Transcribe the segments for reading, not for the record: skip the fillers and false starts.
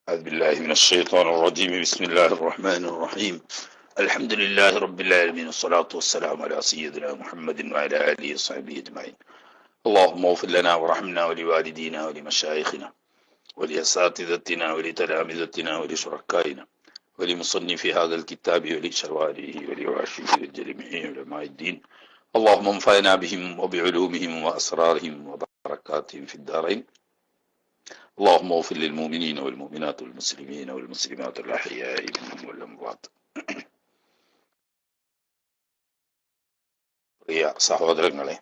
أعوذ بالله من الشيطان الرجيم. بسم الله الرحمن الرحيم. الحمد لله رب العالمين، والصلاة والسلام على سيدنا محمد وعلى آله وصحبه أجمعين. اللهم اغفر لنا وارحمنا ولوالدينا ولمشايخنا ولأساتذتنا ولتلامذتنا ولشركائنا ولمصنف هذا الكتاب ولشرائه ولواشيه ولجميع علماء الدين. اللهم انفعنا بهم وبعلومهم وأسرارهم وبركاتهم في الدارين. اللهم اغفر للمؤمنين والمؤمنات والمسلمين والمسلمات الأحياء منهم والأموات. പ്രിയ സഹോദരങ്ങളെ,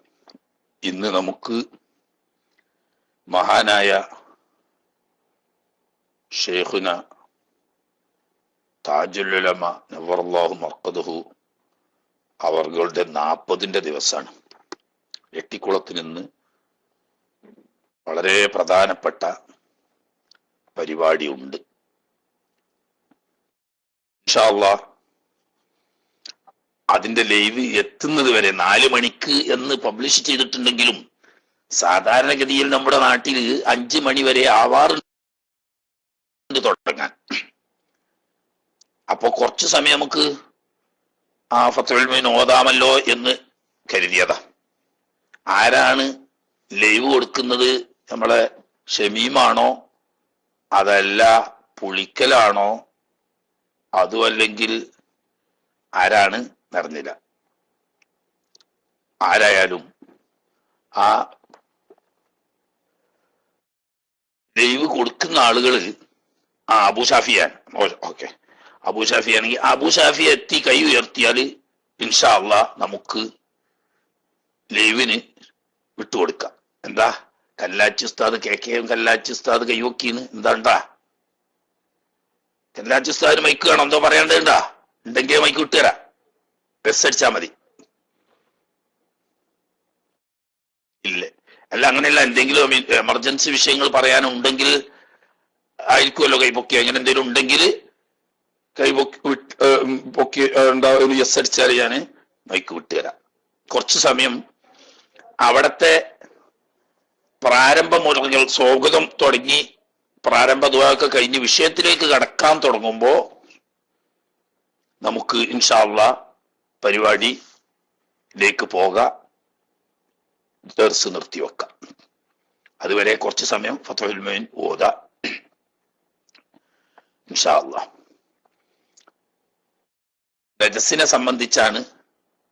ഇന്ന് നമുക്ക് മഹാനായ ഷെയ്ഖുന താജുൽ ഉലമ നവ്വറല്ലാഹു മർഖദഹു അവരുടെ 40ന്റെ ദിവസമാണ്. എട്ടിക്കുളത്ത് നിന്ന് വളരെ പ്രധാനപ്പെട്ട പരിപാടി ഉണ്ട്. ഇൻഷാ അല്ലാഹ് അതിന്റെ ലൈവ് എത്തുന്നത് വരെ 4 മണിക്ക് എന്ന് പബ്ലിഷ് ചെയ്തിട്ടുണ്ടെങ്കിലും സാധാരണഗതിയിൽ നമ്മുടെ നാട്ടിൽ 5 മണി വരെ ആവാറുണ്ട് തുടങ്ങാൻ. അപ്പൊ കുറച്ചു സമയം നമുക്ക് ആ ഫത്ഹുൽ മുഈൻ ഓതാമല്ലോ എന്ന് കരുതിയതാ. ആരാണ് ലൈവ് കൊടുക്കുന്നത്? നമ്മളെ ഷമീമാണോ, അതല്ല പുളിക്കലാണോ, അതും അല്ലെങ്കിൽ ആരാണ് നടന്നില്ല. ആരായാലും ആ ലൈവ് കൊടുക്കുന്ന ആളുകള് അബൂ ഷാഫിയാണ്. ഓക്കെ, അബൂ ഷാഫി ആണെങ്കിൽ അബൂ ഷാഫി എത്തി കൈ ഉയർത്തിയാല് ഇൻഷാ അല്ലാഹ് നമുക്ക് ലൈവിന് വിട്ടുകൊടുക്കാം. എന്താ കല്ലാച്ചി ഉസ്താദ് KKM കല്ലാച്ചി ഉസ്താദ് കൈവക്കീന്ന് എന്താണ്ടാ? കല്ലാച്ചി ഉസ്താദിന് മൈക്ക് വേണം, എന്തോ പറയണ്ടേണ്ടാ? ഉണ്ടെങ്കിൽ മൈക്ക് വിട്ടുതരാം, ബസ് അടിച്ചാ മതി. ഇല്ലേ? അല്ല, അങ്ങനെയല്ല, എന്തെങ്കിലും എമർജൻസി വിഷയങ്ങൾ പറയാനുണ്ടെങ്കിൽ ആയിരിക്കുമല്ലോ കൈപൊക്കി. അങ്ങനെ എന്തെങ്കിലും ഉണ്ടെങ്കിൽ പൊക്കി ഒരു എസ് അടിച്ചാൽ ഞാൻ മൈക്ക് വിട്ടുതരാം. കുറച്ചു സമയം അവിടത്തെ പ്രാരംഭ മുറകൾ സ്വാഗതം തുടങ്ങി പ്രാരംഭ ദുആ കഴിഞ്ഞ് വിഷയത്തിലേക്ക് കടക്കാൻ തുടങ്ങുമ്പോ നമുക്ക് ഇൻഷാ അല്ലാഹ് പരിപാടിയിലേക്ക് പോകാം. ദർസ് നിർത്തിവെക്കാം. അതുവരെ കുറച്ച് സമയം ഫത്ഹുൽ മുഈൻ ഓതാ ഇൻഷാ അല്ലാഹ്. നജസിനെ സംബന്ധിച്ചാണ്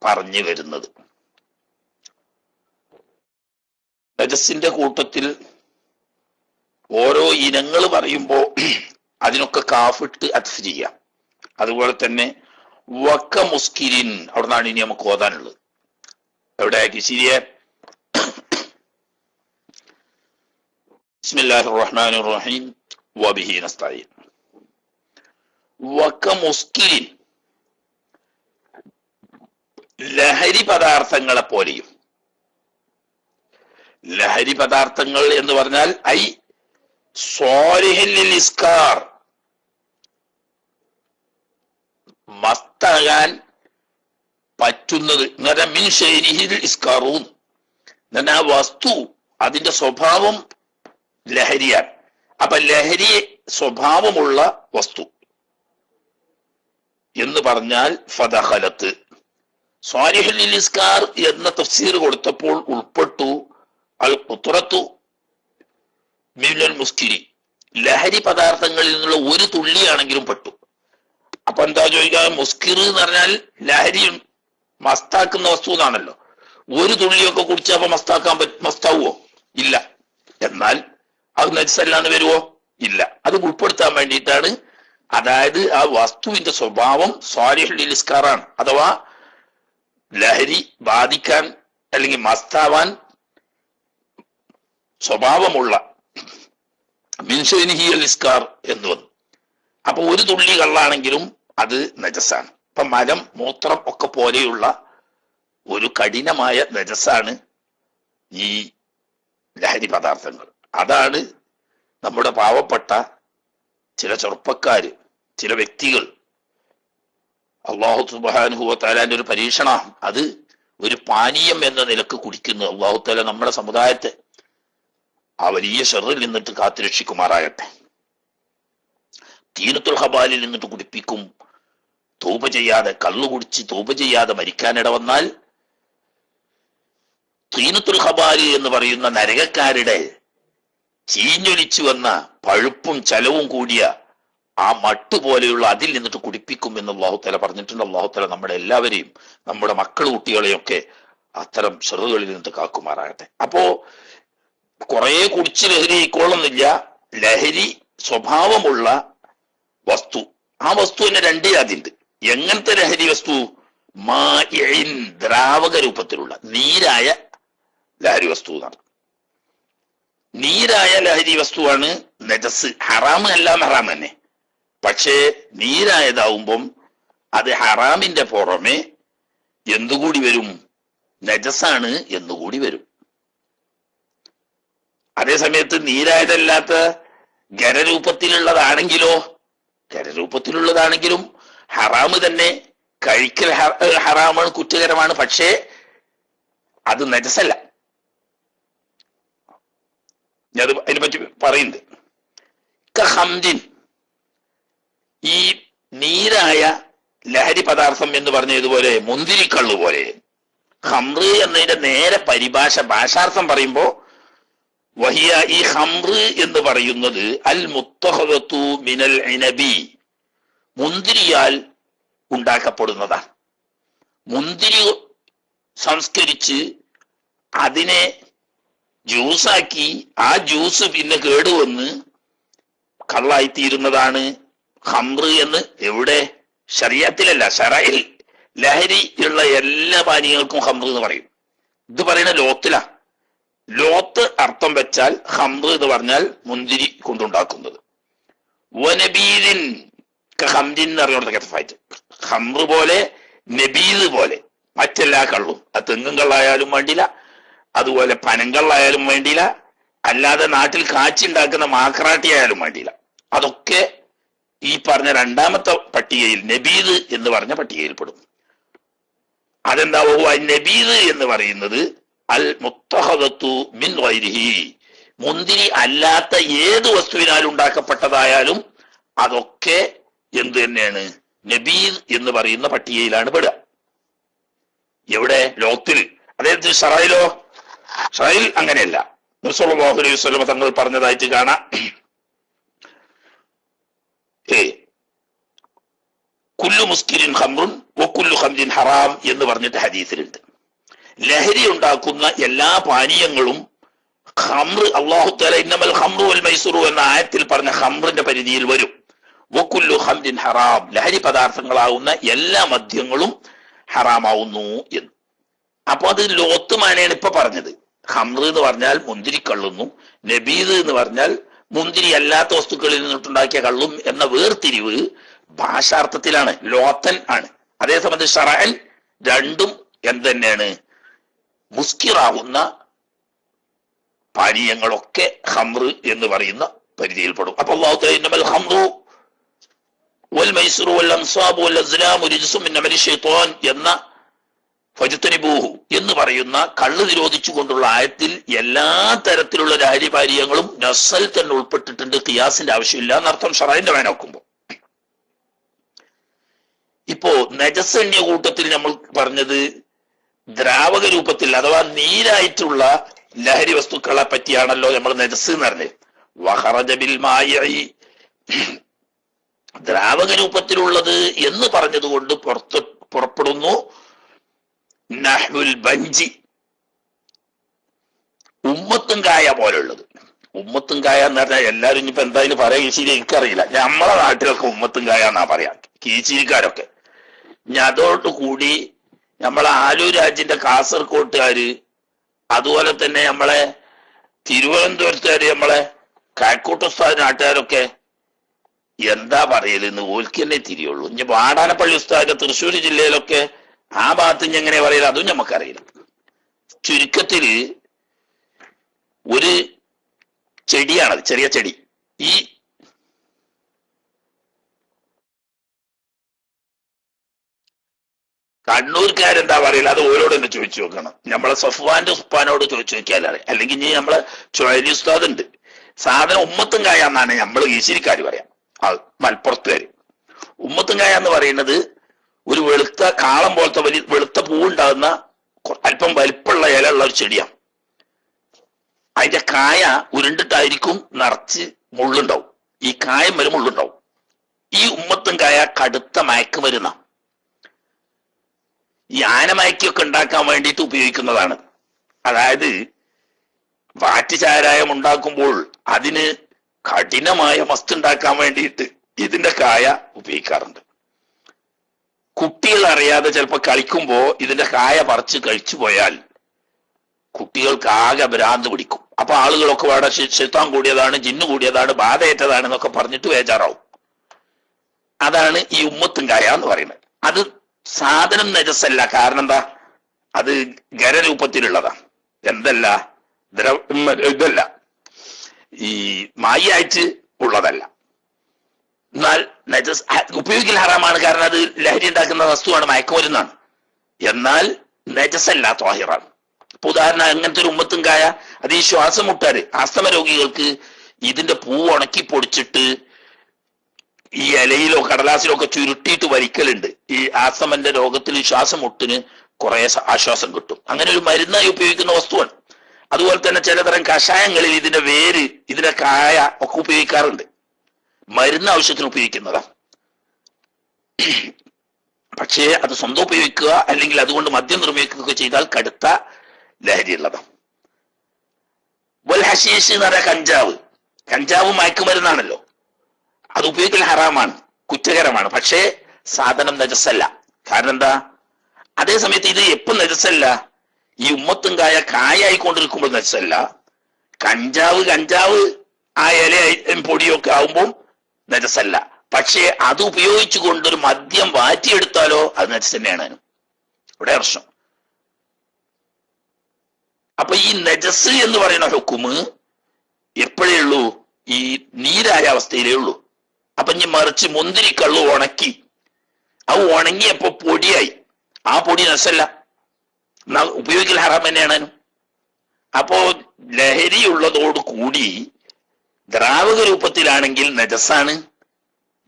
പറഞ്ഞു വരുന്നത്. നജസിന്റെ കൂട്ടത്തിൽ ഓരോ ഇനങ്ങൾ പറയുമ്പോ അതിനൊക്കെ കാഫിട്ട് അത്ഫ് ചെയ്യാം. അതുപോലെ തന്നെ വക്ക മുസ്കിരിൻ, അവിടെ നിന്നാണ് ഇനി നമുക്ക് ഓതാനുള്ളത്. എവിടെ കിശിരിയെ? ബിസ്മില്ലാഹിർ റഹ്മാനിർ റഹീം വബിഹി നസ്തഈൻ. വക്ക മുസ്കിരിൻ, ലഹരി പദാർത്ഥങ്ങളെ പോലെയും. ലഹരി പദാർത്ഥങ്ങൾ എന്ന് പറഞ്ഞാൽ ഐ സ്വാലിഹിൽ ഇസ്കാർ, മസ്താകാൻ പറ്റുന്നത് എന്ന് പറഞ്ഞാൽ മിൻ ശൈരിഹിൽ ഇസ്കാറൂൻ, ആ വസ്തു അതിന്റെ സ്വഭാവം ലഹരിയാണ്. അപ്പൊ ലഹരി സ്വഭാവമുള്ള വസ്തു എന്ന് പറഞ്ഞാൽ ഫദഖലത്ത്. സ്വാലിഹുൽ ഇസ്കാർ എന്ന തഫ്സീർ കൊടുത്തപ്പോൾ ഉൾപ്പെട്ടു അൽ ഖുത്രത്തു മിനൽ മുസ്കിരി, ലഹരി പദാർത്ഥങ്ങളിൽ നിന്നുള്ള ഒരു തുള്ളിയാണെങ്കിലും പെട്ടു. അപ്പൊ എന്താ ചോദിക്കുക? മുസ്കിർ എന്ന് പറഞ്ഞാൽ ലഹരി മസ്താക്കുന്ന വസ്തു എന്നാണല്ലോ. ഒരു തുള്ളിയൊക്കെ കുടിച്ചപ്പോ മസ്താവുമോ? ഇല്ല. എന്നാൽ അത് നജ്സല്ലാന്ന് വരുവോ? ഇല്ല. അത് ഉൾപ്പെടുത്താൻ വേണ്ടിയിട്ടാണ്. അതായത് ആ വസ്തുവിന്റെ സ്വഭാവം സ്വാലിഹുൽ ഇസ്കാറാണ്, അഥവാ ലഹരി ബാധിക്കാൻ അല്ലെങ്കിൽ മസ്താവാൻ സ്വഭാവമുള്ള മിൻഷൈനിഹിയൽ ഇസ്കാർ എന്ന് വന്നു. അപ്പൊ ഒരു തുള്ളി കള്ളാണെങ്കിലും അത് നജസാണ്. ഇപ്പൊ മലം, മൂത്രം ഒക്കെ പോലെയുള്ള ഒരു കഠിനമായ നജസാണ് ഈ ലഹരി പദാർത്ഥങ്ങൾ. അതാണ് നമ്മുടെ പാവപ്പെട്ട ചില ചെറുപ്പക്കാര്, ചില വ്യക്തികൾ അല്ലാഹു സുബ്ഹാനഹു വ തആലാന്റെ ഒരു പരീക്ഷണം, അത് ഒരു പാനീയം എന്ന നിലക്ക് കുടിക്കുന്നു. അല്ലാഹു തആല നമ്മുടെ സമുദായത്തെ ആ വലിയ ഷർറിൽ നിന്നിട്ട് കാത്തുരക്ഷിക്കുമാറാകട്ടെ. തീനത്തുൽ ഹബാലിൽ നിന്നിട്ട് കുടിപ്പിക്കും. തൗബ ചെയ്യാതെ, കള്ളു കുടിച്ച് തൗബ ചെയ്യാതെ മരിക്കാനിട വന്നാൽ തീനത്തുൽ ഹബാലി എന്ന് പറയുന്ന നരകക്കാരുടെ ചീഞ്ഞൊലിച്ചു വന്ന പഴുപ്പും ചലവും കൂടിയ ആ മട്ട് പോലെയുള്ള അതിൽ നിന്നിട്ട് കുടിപ്പിക്കും എന്ന് അല്ലാഹു തആല പറഞ്ഞിട്ടുണ്ട്. അല്ലാഹു തആല നമ്മുടെ എല്ലാവരെയും, നമ്മുടെ മക്കൾ കുട്ടികളെയൊക്കെ അത്തരം ഷറുകളിൽ നിന്ന് കാക്കുമാറാകട്ടെ. അപ്പോ കുറെ കുടിച്ച് ലഹരി ആയിക്കോളുന്നില്ല. ലഹരി സ്വഭാവമുള്ള വസ്തു, ആ വസ്തുവിന് രണ്ട് ജാതിയുണ്ട്. എങ്ങനത്തെ ലഹരി വസ്തു? മാഇൻ, ദ്രാവക രൂപത്തിലുള്ള നീരായ ലഹരി വസ്തു എന്നാണ്. നീരായ ലഹരി വസ്തുവാണ് നജസ്. ഹറാമ് എല്ലാം ഹറാം തന്നെ. പക്ഷേ നീരായതാവുമ്പം അത് ഹറാമിന്റെ പുറമെ എന്തുകൂടി വരും? നജസാണ് എന്നുകൂടി വരും. അതേസമയത്ത് നീരായതല്ലാത്ത ഖരരൂപത്തിലുള്ളതാണെങ്കിലോ, ഖരരൂപത്തിലുള്ളതാണെങ്കിലും ഹറാമ് തന്നെ. കഴിക്കൽ ഹറാമാണ്, കുറ്റകരമാണ്. പക്ഷേ അത് നജസല്ല. ഞാൻ അതിനെ പറ്റി പറയുന്നുണ്ട്. ഹംദിൻ, ഈ നീരായ ലഹരി പദാർത്ഥം എന്ന് പറഞ്ഞതുപോലെ മുന്തിരിക്കള്ളു പോലെ. ഹംറ് എന്നതിന്റെ നേരെ പരിഭാഷ, ഭാഷാർത്ഥം പറയുമ്പോ വഹിയ, ഈ ഹംറ് എന്ന് പറയുന്നത് അൽ മുത്തഹദത്തു മിനൽ ഇനബി, മുന്തിരിയാൽ ഉണ്ടാക്കപ്പെടുന്നതാണ്. മുന്തിരി സംസ്കരിച്ച് അതിനെ ജ്യൂസാക്കി ആ ജ്യൂസ് പിന്നെ കേടുവന്ന് കള്ളായിത്തീരുന്നതാണ് ഹംറ് എന്ന്. എവിടെ? ശരീഅത്തിലല്ല, ശറഇൽ. ലഹരി ഉള്ള എല്ലാ പാനീയങ്ങൾക്കും ഹംറ് എന്ന് പറയും. ഇത് പറയുന്ന ലോത്തിലാ. ലോത്ത് അർത്ഥം വെച്ചാൽ ഹംറ് എന്ന് പറഞ്ഞാൽ മുന്തിരി കൊണ്ടുണ്ടാക്കുന്നത്. വനബീദിൻ ഹംദിൻ എന്ന് അറിയുന്നത് ഹംറ് പോലെ, നബീദ് പോലെ മറ്റെല്ലാ കള്ളും. അത് തെങ്ങും കള്ളായാലും വേണ്ടില്ല, അതുപോലെ പനങ്കള്ളായാലും വേണ്ടില്ല, അല്ലാതെ നാട്ടിൽ കാച്ചുണ്ടാക്കുന്ന മാക്രാട്ടി ആയാലും വേണ്ടില്ല. അതൊക്കെ ഈ പറഞ്ഞ രണ്ടാമത്തെ പട്ടികയിൽ, നബീദ് എന്ന് പറഞ്ഞ പട്ടികയിൽ പെടും. അതെന്താ? നബീദ് എന്ന് പറയുന്നത് അൽ മുത്തഹദത്തു മിൻ ഗൈരിഹി, മുന്തിരി അല്ലാത്ത ഏത് വസ്തുവിനാൽ ഉണ്ടാക്കപ്പെട്ടതായാലും അതൊക്കെ എന്ത് തന്നെയാണ്? നബീദ് എന്ന് പറയുന്ന പട്ടികയിലാണ് പെടുക. എവിടെ? ലോത്തിൽ. അദ്ദേഹത്തിന് ഷറയിലോ? ഷറയിൽ അങ്ങനെയല്ല. നബി സല്ലല്ലാഹു അലൈഹി വസല്ലം തങ്ങൾ പറഞ്ഞതായിട്ട് കാണാം. കുല്ലു മുസ്കിരിൻ ഖംറുൻ വകുല്ലു ഖംറിൻ ഹറാം എന്ന് പറഞ്ഞിട്ട് ഹദീസിലുണ്ട്. ലഹരി ഉണ്ടാക്കുന്ന എല്ലാ പാനീയങ്ങളും ഖംറ്, അല്ലാഹു തആല ഇന്നമൽ ഖംറു വൽ മൈസുറു എന്ന ആയത്തിൽ പറഞ്ഞ ഖംറിന്റെ പരിധിയിൽ വരും. വകുല്ലു ഖംറിൻ ഹറാം, ലഹരി പദാർത്ഥങ്ങളാവുന്ന എല്ലാ മദ്യങ്ങളും ഹറാമാവുന്നു എന്ന്. അപ്പൊ അത് ലോത്ത് മാനയാണ് ഇപ്പൊ പറഞ്ഞത്. ഖംറ് എന്ന് പറഞ്ഞാൽ മുന്തിരി കള്ളുന്നു, നബീദ് എന്ന് പറഞ്ഞാൽ മുന്തിരി അല്ലാത്ത വസ്തുക്കളിൽ നിന്നിട്ടുണ്ടാക്കിയ കള്ളും എന്ന വേർതിരിവ് ഭാഷാർത്ഥത്തിലാണ്, ലോത്തൻ ആണ്. അതേസമയത്ത് ഷറഅൻ രണ്ടും എന്തെന്നെയാണ്? മുസ്കിറാവുന്ന പാനീയങ്ങളൊക്കെ ഖംറ് എന്ന് പറയുന്ന പരിധിയിൽപ്പെടും. അപ്പൊ അല്ലാഹു തആല ഇന്നമൽ ഖംറു വൽ മൈസുറു വൽ അൻസാബു വൽ അസ്ലാമു റിജ്സും മിൻ അമലി ശൈത്താൻ എന്ന ഫജ്തനിബൂഹു എന്ന് പറയുന്ന കള്ള് നിരോധിച്ചുകൊണ്ടുള്ള ആയത്തിൽ എല്ലാ തരത്തിലുള്ള ലഹരി പാനീയങ്ങളും നസ്സൽ തന്നെ ഉൾപ്പെട്ടിട്ടുണ്ട്. ഖിയാസിന്റെ ആവശ്യമില്ല എന്നർത്ഥം ഷറഇന്റെ വേന നോക്കുമ്പോൾ. ഇപ്പോ നജസന്യ കൂട്ടത്തിൽ നമ്മൾ പറഞ്ഞത് ദ്രാവക രൂപത്തിൽ അഥവാ നീരായിട്ടുള്ള ലഹരി വസ്തുക്കളെ പറ്റിയാണല്ലോ നമ്മൾ നജസ് എന്ന് പറഞ്ഞത്. വഖറജ ബിൽ മാഇ, ദ്രാവക രൂപത്തിലുള്ളത് എന്ന് പറഞ്ഞതുകൊണ്ട് പുറപ്പെടുന്നു നഹ്വുൽ ബഞ്ചി, ഉമ്മത്തും കായ പോലുള്ളത്. ഉമ്മത്തും കായ എന്ന് പറഞ്ഞാൽ എല്ലാവരും ഇനിയിപ്പോ എന്തായാലും പറയാ, കീശിരി എനിക്കറിയില്ല. നമ്മളെ നാട്ടിലൊക്കെ ഉമ്മത്തും കായ എന്നാ പറയാ, കീശിരിക്കാരൊക്കെ. ഇനി അതോടുകൂടി നമ്മളെ ആലൂർ രാജ്യന്റെ കാസർകോട്ടുകാര്, അതുപോലെ തന്നെ നമ്മളെ തിരുവനന്തപുരത്തുകാര്, നമ്മളെ കാക്കോട്ടുസ്താദ് നാട്ടുകാരൊക്കെ എന്താ പറയലെന്ന് ഓൽക്ക് തന്നെ തിരിയുള്ളൂ. ഇനി വാടാനപ്പള്ളി ഉസ്താദ് തൃശ്ശൂർ ജില്ലയിലൊക്കെ ആ ഭാഗത്ത് ഇനി എങ്ങനെ പറയില്ല, അതും നമുക്കറിയില്ല. ചുരുക്കത്തില് ഒരു ചെടിയാണത്, ചെറിയ ചെടി. ഈ കണ്ണൂർക്കാരെന്താ പറയില്ല, അത് ഓരോട് തന്നെ ചോദിച്ചു നോക്കണം. നമ്മളെ സഫ്വാന്റെ ഉസ്മാനോട് ചോദിച്ചു നോക്കിയാലേ. അല്ലെങ്കിൽ ഇനി നമ്മളെ ചുഴലി ഉസ്താദ് ഉണ്ട്, സാധനം ഉമ്മത്തും കായ എന്നാണ് നമ്മൾ ഈശ്വരിക്കാർ പറയാം. ആൾ മലപ്പുറത്തുകാര്. ഉമ്മത്തുംകായ എന്ന് പറയുന്നത് ഒരു വെളുത്ത കാളം പോലത്തെ വലിയ വെളുത്ത പൂവുണ്ടാകുന്ന അല്പം വലിപ്പമുള്ള ഇല ഉള്ള ഒരു ചെടിയാണ്. അതിന്റെ കായ ഉരുണ്ടിട്ടായിരിക്കും നിറച്ച് മുള്ളുണ്ടാവും. ഈ കായം വരെ മുള്ളുണ്ടാവും. ഈ ഉമ്മത്തുംകായ കടുത്ത മയക്കുമരുന്ന, ഈ ആനമയക്കൊക്കെ ഉണ്ടാക്കാൻ വേണ്ടിയിട്ട് ഉപയോഗിക്കുന്നതാണ്. അതായത് വാറ്റ് ചാരായം ഉണ്ടാക്കുമ്പോൾ അതിന് കഠിനമായ മസ്ത് ഉണ്ടാക്കാൻ വേണ്ടിയിട്ട് ഇതിന്റെ കായ ഉപയോഗിക്കാറുണ്ട്. കുട്ടികൾ അറിയാതെ ചിലപ്പോൾ കളിക്കുമ്പോ ഇതിന്റെ കായ പറിച്ച് കഴിച്ചു പോയാൽ കുട്ടികൾക്ക് ആകെ ഭ്രാന്ത് പിടിക്കും. അപ്പൊ ആളുകളൊക്കെ അവിടെ ശൈത്താൻ കൂടിയതാണ്, ജിന്ന് കൂടിയതാണ്, ബാധയേറ്റതാണ് എന്നൊക്കെ പറഞ്ഞിട്ട് ബേജാറാവും. അതാണ് ഈ ഉമ്മത്തുംകായ എന്ന് പറയുന്നത്. അത് സാധനം നജസല്ല. കാരണം എന്താ? അത് ഖരരൂപത്തിലുള്ളതാ. എന്തല്ല? ഇതല്ല, ഈ മായിയായിട്ട് ഉള്ളതല്ല. എന്നാൽ നജസ് ഉപയോഗിക്കൽ ഹറാമാണ്. കാരണം അത് ലഹരി ഉണ്ടാക്കുന്ന വസ്തുവാണ്, മയക്കുമരുന്നാണ്. എന്നാൽ നജസല്ല, ത്വാഹിറാണ്. ഇപ്പൊ ഉദാഹരണം, അങ്ങനത്തെ ഒരു ഉമ്മത്തുംകായ അത് ഈ ശ്വാസം മുട്ടാറ് ആസ്തമ രോഗികൾക്ക് ഇതിന്റെ പൂവ് ഉണക്കി പൊടിച്ചിട്ട് ഈ ഇലയിലോ കടലാസിലോ ഒക്കെ ചുരുട്ടിയിട്ട് വലിക്കലുണ്ട്. ഈ ആസ്തമന്റെ രോഗത്തിൽ ശ്വാസം മുട്ടിന് കുറെ ആശ്വാസം കിട്ടും. അങ്ങനെ ഒരു മരുന്നായി ഉപയോഗിക്കുന്ന വസ്തുവാണ്. അതുപോലെ തന്നെ ചിലതരം കഷായങ്ങളിൽ ഇതിന്റെ വേര്, ഇതിന്റെ കായ ഒക്കെ ഉപയോഗിക്കാറുണ്ട്. മരുന്ന് ആവശ്യത്തിന് ഉപയോഗിക്കുന്നതാ. പക്ഷേ അത് സ്വന്തം ഉപയോഗിക്കുക അല്ലെങ്കിൽ അതുകൊണ്ട് മദ്യം നിർമ്മിക്കുകയൊക്കെ ചെയ്താൽ കടുത്ത ലഹരി ഉള്ളതാണ്. വൽ ഹശീഷ് എന്ന് പറയാ കഞ്ചാവ്. കഞ്ചാവ് മയക്കുമരുന്നാണല്ലോ. അത് ഉപയോഗിക്കൽ ഹറാമാണ്, കുറ്റകരമാണ്. പക്ഷേ സാധനം നജസല്ല. കാരണം എന്താ? അതേ സമയത്ത് ഇത് എപ്പം നജസല്ല? ഈ ഉമ്മത്തുംകായ കായായിക്കൊണ്ടിരിക്കുമ്പോൾ നജസല്ല. കഞ്ചാവ് ആ ഇല പൊടിയൊക്കെ ആവുമ്പോൾ നജസല്ല. പക്ഷേ അത് ഉപയോഗിച്ചു കൊണ്ടൊരു മദ്യം വാറ്റിയെടുത്താലോ അത് നജസ് തന്നെയാണ്. ഇവിടെ പ്രശ്നം. അപ്പൊ ഈ നജസ് എന്ന് പറയുന്ന ഹുക്കുമ് എപ്പോഴേ ഉള്ളൂ? ഈ നീരായ അവസ്ഥയിലേ ഉള്ളൂ. അപ്പൊ ഇനി മറിച്ച് മുന്തിരിക്കള്ളു ഉണക്കി, അത് ഉണങ്ങിയപ്പോ പൊടിയായി, ആ പൊടി നജസല്ല, ഉപയോഗിക്കൽ ഹറാം തന്നെയാണ്. അപ്പോ ലഹരി ഉള്ളതോട് കൂടി ദ്രാവക രൂപത്തിലാണെങ്കിൽ നജസാണ്,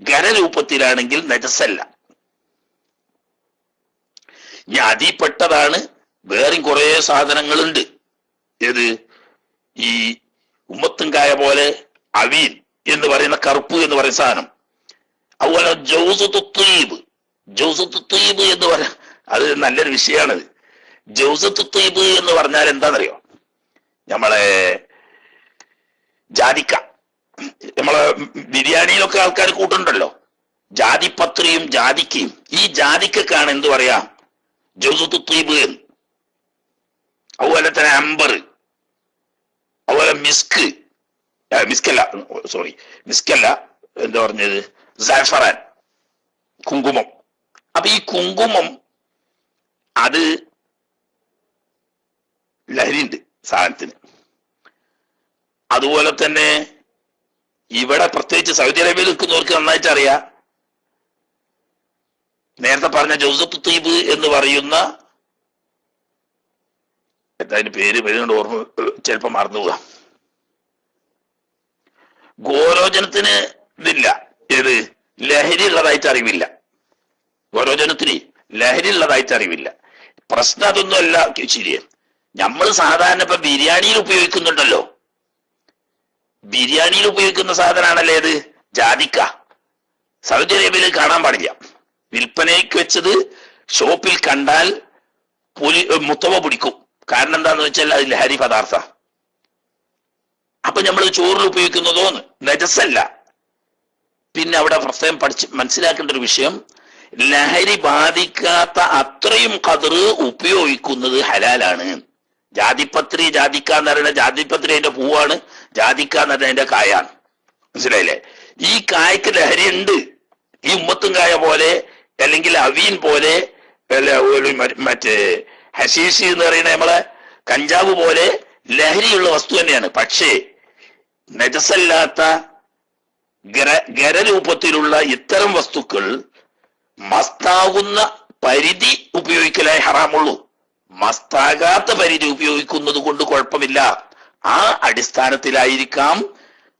ഖരരൂപത്തിലാണെങ്കിൽ നജസല്ല. ഇനി അതിൽപ്പെട്ടതാണ് വേറെയും കുറെ സാധനങ്ങളുണ്ട്. ഏത്? ഈ ഉമ്മത്തുംകായ പോലെ അവീൻ എന്ന് പറയുന്ന കറുപ്പ് എന്ന് പറയുന്ന സാധനം. അതുപോലെ ജൗസത്തുത്തീബ് എന്ന് പറയാ, അത് നല്ലൊരു വിഷയമാണത്. ജൗസത്തുത്തീബ് എന്ന് പറഞ്ഞാൽ എന്താണെന്നറിയോ? നമ്മളെ ജാതിക്ക, നമ്മളെ ബിരിയാണിയിലൊക്കെ ആൾക്കാർ കൂട്ടുണ്ടല്ലോ, ജാതിപത്രിയും ജാതിക്കയും. ഈ ജാതിക്കാണ് എന്ത് പറയാ? ജൗസത്തുത്തീബ് എന്ന്. അതുപോലെ തന്നെ അംബർ, അതുപോലെ മിസ്കല്ല എന്താ പറഞ്ഞത്, സാഫറാൻ, കുങ്കുമം. അപ്പൊ ഈ കുങ്കുമം അത് ലഹരിയുണ്ട് സാധനത്തിന്. അതുപോലെ തന്നെ ഇവിടെ പ്രത്യേകിച്ച് സൗദി അറേബ്യയിൽ നിൽക്കുന്നവർക്ക് നന്നായിട്ട് അറിയാം. നേരത്തെ പറഞ്ഞ ജൗസത്ത് തീബ് എന്ന് പറയുന്ന, അതിന്റെ പേര് വരുന്നുണ്ട്, ഓർമ്മ ചിലപ്പോ മറന്നുപോകാം. ഗോരോചനത്തിന് ഇതില്ല, ഏത്? ലഹരി ഉള്ളതായിട്ട് അറിവില്ല. ഗോരോചനത്തിന് ലഹരി ഉള്ളതായിട്ട് അറിവില്ല. പ്രശ്നം അതൊന്നും അല്ല. ശരിയെ നമ്മൾ സാധാരണ ഇപ്പൊ ബിരിയാണിയിൽ ഉപയോഗിക്കുന്നുണ്ടല്ലോ, ബിരിയാണിയിൽ ഉപയോഗിക്കുന്ന സാധനമാണല്ലേ ഏത്? ജാതിക്ക. സൗദി അറേബ്യയിൽ കാണാൻ പാടില്ല. വിൽപ്പനയ്ക്ക് വെച്ചത് ഷോപ്പിൽ കണ്ടാൽ മുത്തവ പിടിക്കും. കാരണം എന്താന്ന് വെച്ചാൽ അത് ലഹരി പദാർത്ഥ. അപ്പൊ നമ്മൾ ചോറിൽ ഉപയോഗിക്കുന്നതോന്ന് നജസല്ല. പിന്നെ അവിടെ പ്രത്യേകം മനസ്സിലാക്കേണ്ട ഒരു വിഷയം, ലഹരി ബാധിക്കാത്ത അത്രയും ഖദർ ഉപയോഗിക്കുന്നത് ഹലാലാണ്. ജാതിപത്രി, ജാതിക്ക എന്ന് പറയുന്ന, ജാതിപത്രി അതിന്റെ പൂവാണ്, ജാതിക്ക എന്ന് പറയുന്നത് അതിന്റെ കായാണ്. മനസ്സിലായില്ലേ? ഈ കായ്ക്ക് ലഹരി ഉണ്ട്. ഈ ഉമ്മത്തുംകായ പോലെ അല്ലെങ്കിൽ അവീൻ പോലെ മറ്റേ ഹശീഷ് എന്ന് പറയുന്ന നമ്മളെ കഞ്ചാവ് പോലെ ലഹരിയുള്ള വസ്തു തന്നെയാണ്. പക്ഷേ നജസല്ലാത്ത ഖരരൂപത്തിലുള്ള ഇത്തരം വസ്തുക്കൾ മസ്താകുന്ന പരിധി ഉപയോഗിക്കലായി ഹറാമുള്ളൂ. മസ്താകാത്ത പരിധി ഉപയോഗിക്കുന്നത് കൊണ്ട് കുഴപ്പമില്ല. ആ അടിസ്ഥാനത്തിലായിരിക്കാം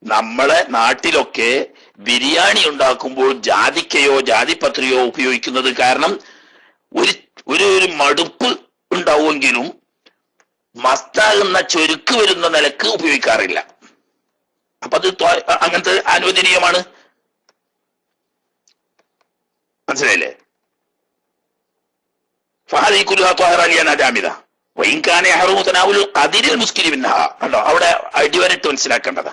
നമ്മളെ നാട്ടിലൊക്കെ ബിരിയാണി ഉണ്ടാക്കുമ്പോൾ ജാതിക്കയോ ജാതിപത്രിയോ ഉപയോഗിക്കുന്നത് കാരണം ഒരു ഒരു മടുപ്പ് ഉണ്ടാവുമെങ്കിലും മസ്താകുന്ന ചൊരുക്ക് വരുന്ന നിലക്ക് ഉപയോഗിക്കാറില്ല. അപ്പൊ അത് അങ്ങനത്തെ അനുവദനീയമാണ്. മനസ്സിലായില്ലേ? അവിടെ അടിവരട്ട് മനസ്സിലാക്കേണ്ടത്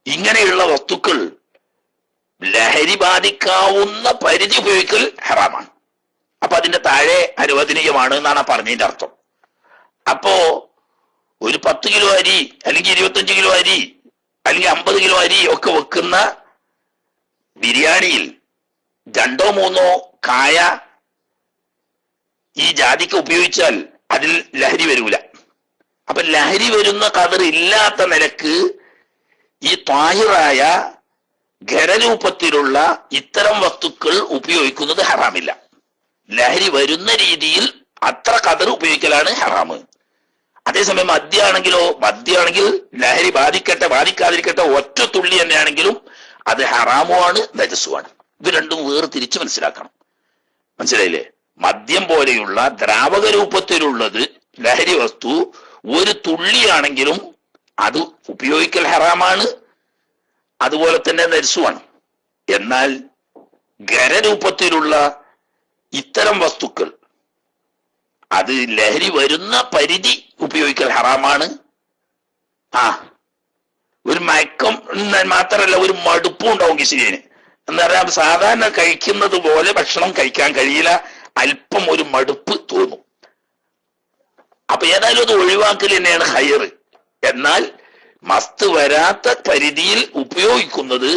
ഇങ്ങനെയുള്ള വസ്തുക്കൾ ലഹരി ബാധിക്കാവുന്ന പരിധി ഉപയോഗിക്കൽ ഹറാമാണ്. അപ്പൊ അതിന്റെ താഴെ അനുവദനീയമാണ് എന്നാണ് പറഞ്ഞതിന്റെ അർത്ഥം. അപ്പോ ഒരു 10 കിലോ അരി അല്ലെങ്കിൽ 25 കിലോ അരി അല്ലെങ്കിൽ 50 കിലോ അരി ഒക്കെ വെക്കുന്ന ബിരിയാണിയിൽ 2 or 3 കായ ഈ ജാതിക്ക ഉപയോഗിച്ചാൽ അതിൽ ലഹരി വരൂല. അപ്പൊ ലഹരി വരുന്ന ഖദർ ഇല്ലാത്ത നിലക്ക് ഈ ത്വാഹിറായ ഖരരൂപത്തിലുള്ള ഇത്തരം വസ്തുക്കൾ ഉപയോഗിക്കുന്നത് ഹറാമില്ല. ലഹരി വരുന്ന രീതിയിൽ അത്ര ഖദർ ഉപയോഗിക്കലാണ് ഹറാമ്. അതേസമയം മദ്യമാണെങ്കിൽ ലഹരി ബാധിക്കാതിരിക്കട്ടെ ഒറ്റ തുള്ളി തന്നെയാണെങ്കിലും അത് ഹറാമുമാണ്, നജസുമാണ്. ഇത് രണ്ടും വേർതിരിച്ച് മനസ്സിലാക്കണം. മനസ്സിലായില്ലേ? മദ്യം പോലെയുള്ള ദ്രാവക രൂപത്തിലുള്ളത് ലഹരി വസ്തു ഒരു തുള്ളിയാണെങ്കിലും അത് ഉപയോഗിക്കൽ ഹറാമാണ്, അതുപോലെ തന്നെ നജസുമാണ്. എന്നാൽ ഖരരൂപത്തിലുള്ള ഇത്തരം വസ്തുക്കൾ അത് ലഹരി വരുന്ന പരിധി ഉപയോഗിക്കൽ ഹറാമാണ്. ഒരു മയക്കം മാത്രമല്ല, ഒരു മടുപ്പും ഉണ്ടാവും ശരിയാണ്. എന്ന് പറയാൻ സാധാരണ കഴിക്കുന്നത് പോലെ ഭക്ഷണം കഴിക്കാൻ കഴിയില്ല, അല്പം ഒരു മടുപ്പ് തോന്നും. അപ്പൊ ഏതായാലും അത് ഒഴിവാക്കൽ തന്നെയാണ് ഹൈർ. എന്നാൽ മസ്ത് വരാത്ത പരിധിയിൽ ഉപയോഗിക്കുന്നത്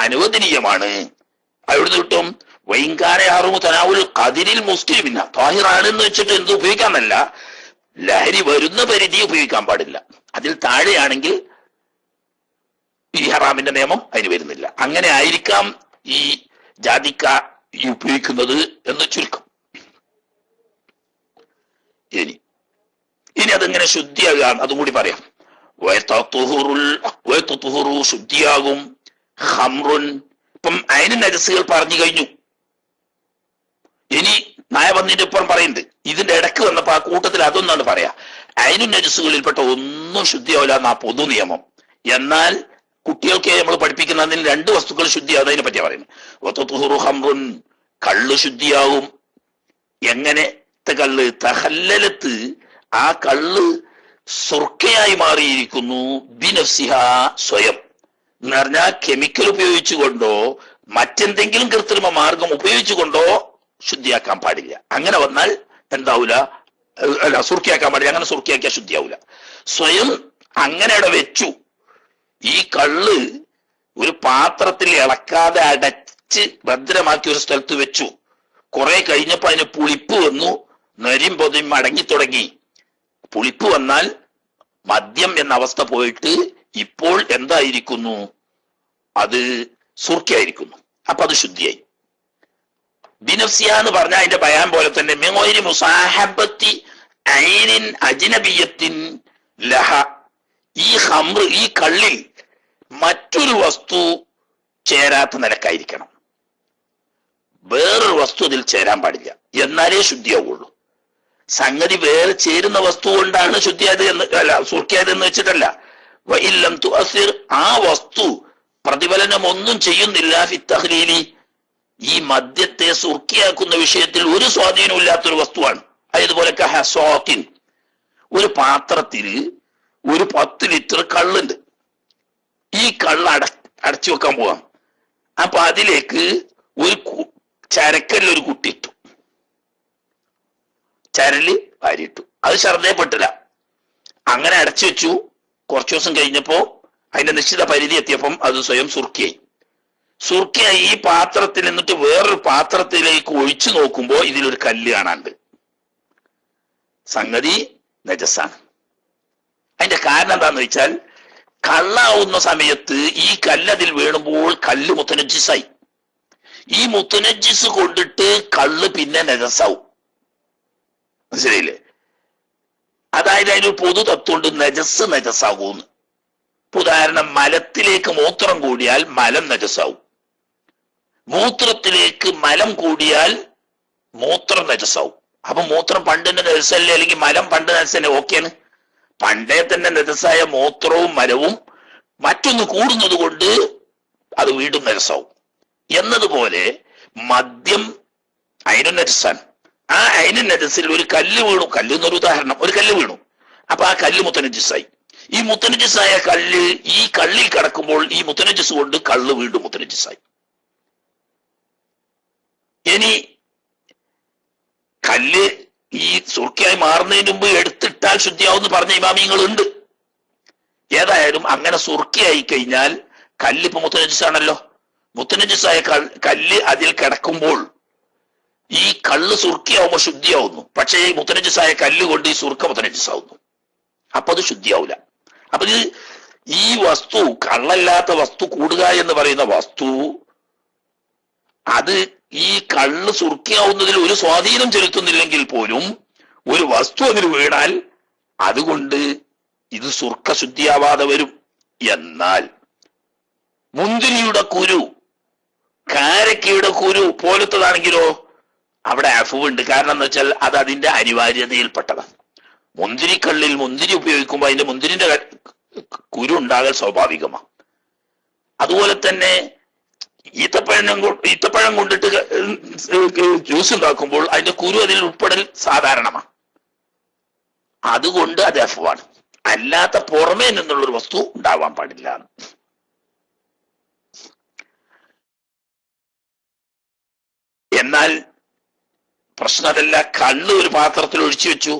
അനുവദനീയമാണ്. അവിടുന്ന് കിട്ടും വൈകാരയാറുമോ തനാവുൽ കതിരിൽ മുസ്ലിമില്ല. താഹിറാണെന്ന് വെച്ചിട്ട് എന്ത് ഉപയോഗിക്കാന്നല്ല, ലഹരി വരുന്ന പരിധി ഉപയോഗിക്കാൻ പാടില്ല. അതിൽ താഴെയാണെങ്കിൽ ഈ ഹറാമിന്റെ നിയമം അതിന് വരുന്നില്ല. അങ്ങനെ ആയിരിക്കാം ഈ ജാതിക്ക ഈ ഉപയോഗിക്കുന്നത് എന്ന് ചുരുക്കം. ഇനി അതെങ്ങനെ ശുദ്ധിയാകാം അതും കൂടി പറയാം. ശുദ്ധിയാകും. ഹംറുൻ, ഇപ്പം അതിന് നജസുകൾ പറഞ്ഞു കഴിഞ്ഞു. ഇനി നായബന്ധിന്റെ ഇപ്പം പറയുന്നുണ്ട്. ഇതിന്റെ ഇടക്ക് വന്നപ്പോ ആ കൂട്ടത്തിൽ അതൊന്നാണ് പറയാ. അതിനും നജസുകളിൽപ്പെട്ട ഒന്നും ശുദ്ധിയാവില്ല എന്നാ പൊതു നിയമം. എന്നാൽ കുട്ടികൾക്ക് നമ്മൾ പഠിപ്പിക്കുന്നതിന് 2 വസ്തുക്കൾ ശുദ്ധിയാവുന്നതിനെ പറ്റിയാ പറയുന്നത്. ഹംറുൻ, കള്ള് ശുദ്ധിയാവും. എങ്ങനത്തെ കള്ള്? തഹല്ലലത്ത്, ആ കള്ള് സുർക്കയായി മാറിയിരിക്കുന്നു. ബിനഫ്സിഹ, സ്വയം. എന്ന് പറഞ്ഞാൽ കെമിക്കൽ ഉപയോഗിച്ചുകൊണ്ടോ മറ്റെന്തെങ്കിലും കൃത്രിമ മാർഗം ഉപയോഗിച്ചുകൊണ്ടോ ശുദ്ധിയാക്കാൻ പാടില്ല. അങ്ങനെ വന്നാൽ എന്താവൂല? അല്ല, സുർക്കിയാക്കാൻ പാടില്ല. അങ്ങനെ സുർക്കിയാക്കിയാൽ ശുദ്ധിയാവൂല. സ്വയം അങ്ങനെ അവിടെ വെച്ചു. ഈ കള്ള് ഒരു പാത്രത്തിൽ ഇളക്കാതെ അടച്ച് ഭദ്രമാക്കി ഒരു സ്ഥലത്ത് വെച്ചു. കുറെ കഴിഞ്ഞപ്പോ അതിന് പുളിപ്പ് വന്നു, നരിയും പൊതയും മടങ്ങി തുടങ്ങി. പുളിപ്പ് വന്നാൽ മദ്യം എന്ന അവസ്ഥ പോയിട്ട് ഇപ്പോൾ എന്തായിരിക്കുന്നു? അത് സുർക്കിയായിരിക്കുന്നു. അപ്പൊ അത് ശുദ്ധിയായി. ബിനഫ്സിയ എന്ന് പറഞ്ഞാൽ അതിന്റെ ബയാൻ പോലെ തന്നെ മെങ്ങോരി മുസാഹബത്തി ഐനിൻ അജ്നബിയത്തിൻ ലഹ. ഈ ഹംറ്, ഈ കള്ളിൽ മറ്റൊരു വസ്തു ചേരാത്ത നിലക്കായിരിക്കണം. വേറൊരു വസ്തു അതിൽ ചേരാൻ പാടില്ല, എന്നാലേ ശുദ്ധിയാവുള്ളൂ. സംഗതി വേറെ ചേരുന്ന വസ്തു കൊണ്ടാണ് ശുദ്ധിയായത് എന്ന്, അല്ല സുർക്കിയായത് എന്ന് വെച്ചിട്ടല്ല. വഇല്ലം തുഅസിർ, ആ വസ്തു പ്രതിഫലനം ഒന്നും ചെയ്യുന്നില്ല. ഫിത്തഹ്ലീലി, ഈ മദ്യത്തെ സുർക്കിയാക്കുന്ന വിഷയത്തിൽ ഒരു സ്വാധീനവും ഇല്ലാത്തൊരു വസ്തുവാണ്. അതുപോലെ കഹസ്വാത്തിൻ, ഒരു പാത്രത്തിൽ ഒരു 10 ലിറ്റർ കള്ളുണ്ട്. ഈ കള്ള് അടച്ചു വെക്കാൻ പോവാം. അപ്പൊ അതിലേക്ക് ഒരു ചരക്കല്ലൊരു കുട്ടിയിട്ടു, ചരല് വാരിയിട്ടു. അത് ശ്രദ്ധയപ്പെട്ടില്ല. അങ്ങനെ അടച്ചു വെച്ചു. കുറച്ചു ദിവസം കഴിഞ്ഞപ്പോ അതിന്റെ നിശ്ചിത പരിധി എത്തിയപ്പം അത് സ്വയം സുർക്കിയായി ഈ പാത്രത്തിൽ നിന്നിട്ട് വേറൊരു പാത്രത്തിലേക്ക് ഒഴിച്ചു നോക്കുമ്പോ ഇതിലൊരു കല്ല് കാണാണ്ട്. സംഗതി നജസാണ്. അതിന്റെ കാരണം എന്താന്ന് വെച്ചാൽ, കള്ളാവുന്ന സമയത്ത് ഈ കല്ല് അതിൽ വീണുമ്പോൾ കല്ല് മുത്തനജിസായി. ഈ മുത്തനജിസ് കൊണ്ടിട്ട് കള്ള് പിന്നെ നജസാവും. മനസ്സിലായില്ലേ? അതായത് അതിന് പൊതു തത്വമുണ്ട്, നജസാകൂന്ന്. ഉദാഹരണം, മലത്തിലേക്ക് മൂത്രം കൂടിയാൽ മലം നജസാവും, മൂത്രത്തിലേക്ക് മലം കൂടിയാൽ മൂത്രം നജസാവും. അപ്പൊ മൂത്രം പണ്ടിന്റെ നജസല്ലേ, അല്ലെങ്കിൽ മലം പണ്ട് നജസല്ലേ? ഓക്കെയാണ്. പണ്ടേ തന്നെ നജസായ മൂത്രവും മലവും മറ്റൊന്ന് കൂടുന്നത് കൊണ്ട് അത് വീണ്ടും നജസാവും. എന്നതുപോലെ മദ്യം അയിനു നജസാണ്. ആ അയിനു നജസിൽ ഒരു കല്ല് വീണു, കല്ല് എന്നൊരു ഉദാഹരണം, ഒരു കല്ല് വീണു, അപ്പൊ ആ കല്ല് മുത്തനജിസായി. ഈ മുത്തനജിസായ കല്ല് ഈ കള്ളിൽ കിടക്കുമ്പോൾ ഈ മുത്തനജിസ് കൊണ്ട് കള്ള് വീണ്ടും മുത്തനജിസായി. ഇനി കല്ല് ഈ സുർക്കയായി മാറുന്നതിന് മുമ്പ് എടുത്തിട്ടാൽ ശുദ്ധിയാവുമെന്ന് പറഞ്ഞ ഇമാമിയങ്ങളുണ്ട്. ഏതായാലും അങ്ങനെ സുർക്കയായി കഴിഞ്ഞാൽ കല്ല് ഇപ്പൊ മുത്തനജിസാണല്ലോ. മുത്തനജിസായ കല്ല് അതിൽ കിടക്കുമ്പോൾ ഈ കള്ള് സുർക്കയാവുമ്പോ ശുദ്ധിയാവുന്നു. പക്ഷേ ഈ മുത്തനജിസായ കല്ല് കൊണ്ട് ഈ സുർക്ക മുത്തനജിസാവുന്നു. അപ്പൊ അത് ശുദ്ധിയാവില്ല. അപ്പൊ ഇത് ഈ വസ്തു, കള്ളല്ലാത്ത വസ്തു കൂടുക എന്ന് പറയുന്ന വസ്തു, അത് ഈ കള്ള് സുർക്കയാവുന്നതിൽ ഒരു സ്വാധീനം ചെലുത്തുന്നില്ലെങ്കിൽ പോലും ഒരു വസ്തു അതിൽ വീണാൽ അതുകൊണ്ട് ഇത് സുർക്ക ശുദ്ധിയാവാതെ വരും. എന്നാൽ മുന്തിരിയുടെ കുരു, കാരക്കയുടെ കുരു പോലത്തതാണെങ്കിലോ അവിടെ അഫുവുണ്ട്. കാരണം എന്ന് വെച്ചാൽ അത് അതിന്റെ അനിവാര്യതയിൽപ്പെട്ടതാണ്. മുന്തിരിക്കള്ളിൽ മുന്തിരി ഉപയോഗിക്കുമ്പോൾ അതിന്റെ മുന്തിരിന്റെ കുരു ഉണ്ടാകൽ സ്വാഭാവികമാണ്. അതുപോലെ തന്നെ ഈത്തപ്പഴം കൊണ്ടിട്ട് ജ്യൂസ് ഉണ്ടാക്കുമ്പോൾ അതിന്റെ കുരു അതിൽ ഉൾപ്പെടൽ സാധാരണമാണ്. അതുകൊണ്ട് അത് അഫ്വാണ്. അല്ലാത്ത പുറമേ നിന്നുള്ളൊരു വസ്തു ഉണ്ടാവാൻ പാടില്ല. എന്നാൽ പ്രശ്നം അതല്ല. കള്ള് ഒരു പാത്രത്തിൽ ഒഴിച്ചു വെച്ചു,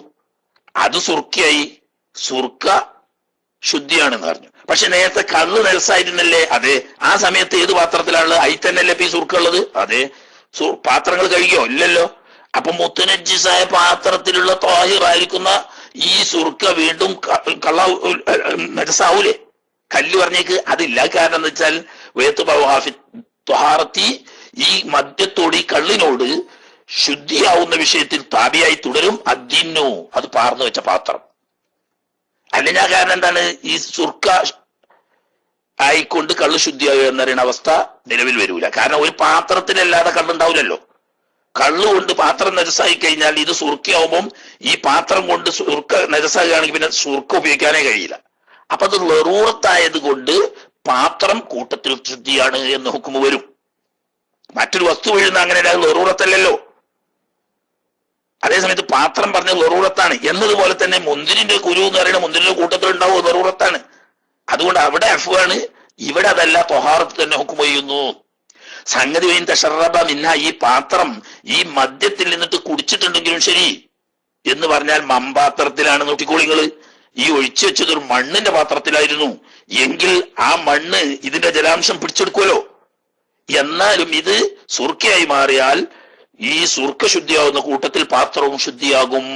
അത് സുർക്കയായി, സുർക്ക ശുദ്ധിയാണെന്ന് പറഞ്ഞു. പക്ഷെ നേരത്തെ കള്ള് നെൽസായിരുന്നല്ലേ? അതെ. ആ സമയത്ത് ഏത് പാത്രത്തിലാണുള്ളത്? അതിൽ തന്നെയല്ലേ ഇപ്പൊ ഈ സുർക്ക ഉള്ളത്? അതെ. പാത്രങ്ങൾ കഴുകിയോ? ഇല്ലല്ലോ. അപ്പൊ മുത്തനജിസായ പാത്രത്തിലുള്ള ത്വാഹിറായിരിക്കുന്ന ഈ സുർക്ക വീണ്ടും കള്ള നജസാവൂലേ? കല്ല് പറഞ്ഞേക്ക് അതില്ല. കാരണം എന്ന് വെച്ചാൽ ത്വഹാറത്തി, ഈ മദ്യത്തോട്, ഈ കള്ളിനോട് ശുദ്ധിയാവുന്ന വിഷയത്തിൽ താപിയായി തുടരും അദ്ദിന്നു, അത് പാർന്നു വെച്ച പാത്രം. അല്ലെങ്കിൽ ആ കാരണം എന്താണ്? ഈ സുർക്ക ആയിക്കൊണ്ട് കള്ള് ശുദ്ധിയാവുക എന്നറിയുന്ന അവസ്ഥ നിലവിൽ വരൂല. കാരണം ഒരു പാത്രത്തിലല്ലാതെ കള്ളുണ്ടാവില്ലല്ലോ. കള്ളുകൊണ്ട് പാത്രം നജസായി കഴിഞ്ഞാൽ ഇത് സുർക്കയാവുമ്പം ഈ പാത്രം കൊണ്ട് സുർക്ക നജസാകുകയാണെങ്കിൽ പിന്നെ സുർക്ക ഉപയോഗിക്കാനേ കഴിയില്ല. അപ്പൊ അത് ലറൂറത്തായത് കൊണ്ട് പാത്രം കൂട്ടത്തിൽ ശുദ്ധിയാണ് എന്ന് ഹുക്കുമ് വരും. മറ്റൊരു വസ്തു വീഴുന്ന അങ്ങനെ ലറൂറത്തല്ലല്ലോ. അതേസമയത്ത് പാത്രം പറഞ്ഞ ലറൂറത്താണ്. എന്നതുപോലെ തന്നെ മുന്തിരിന്റെ കുരു എന്ന് പറയുന്ന മുന്തിരിന്റെ കൂട്ടത്തിൽ ഉണ്ടാവും, ലറൂറത്താണ്. അതുകൊണ്ട് അവിടെ അഫ്വാണ്, ഇവിടെ അതല്ല, ത്വഹാറത്ത് തന്നെ ഹുക്കുമ് ചെയ്യുന്നു. സംഗതി വൈൻ തശറബ മിന്ന, ഈ പാത്രം ഈ മദ്യത്തിൽ നിന്നിട്ട് കുടിച്ചിട്ടുണ്ടെങ്കിലും ശരി എന്ന് പറഞ്ഞാൽ മൺപാത്രത്തിലാണ്. നോക്കിക്കോളിങ്ങള്, ഈ ഒഴിച്ചു വെച്ചത് ഒരു മണ്ണിന്റെ പാത്രത്തിലായിരുന്നു എങ്കിൽ ആ മണ്ണ് ഇതിന്റെ ജലാംശം പിടിച്ചെടുക്കുമല്ലോ. എന്നാലും ഇത് സുർക്കയായി മാറിയാൽ ഈ സുർക്ക ശുദ്ധിയാവുന്ന കൂട്ടത്തിൽ പാത്രവും ശുദ്ധിയാകും.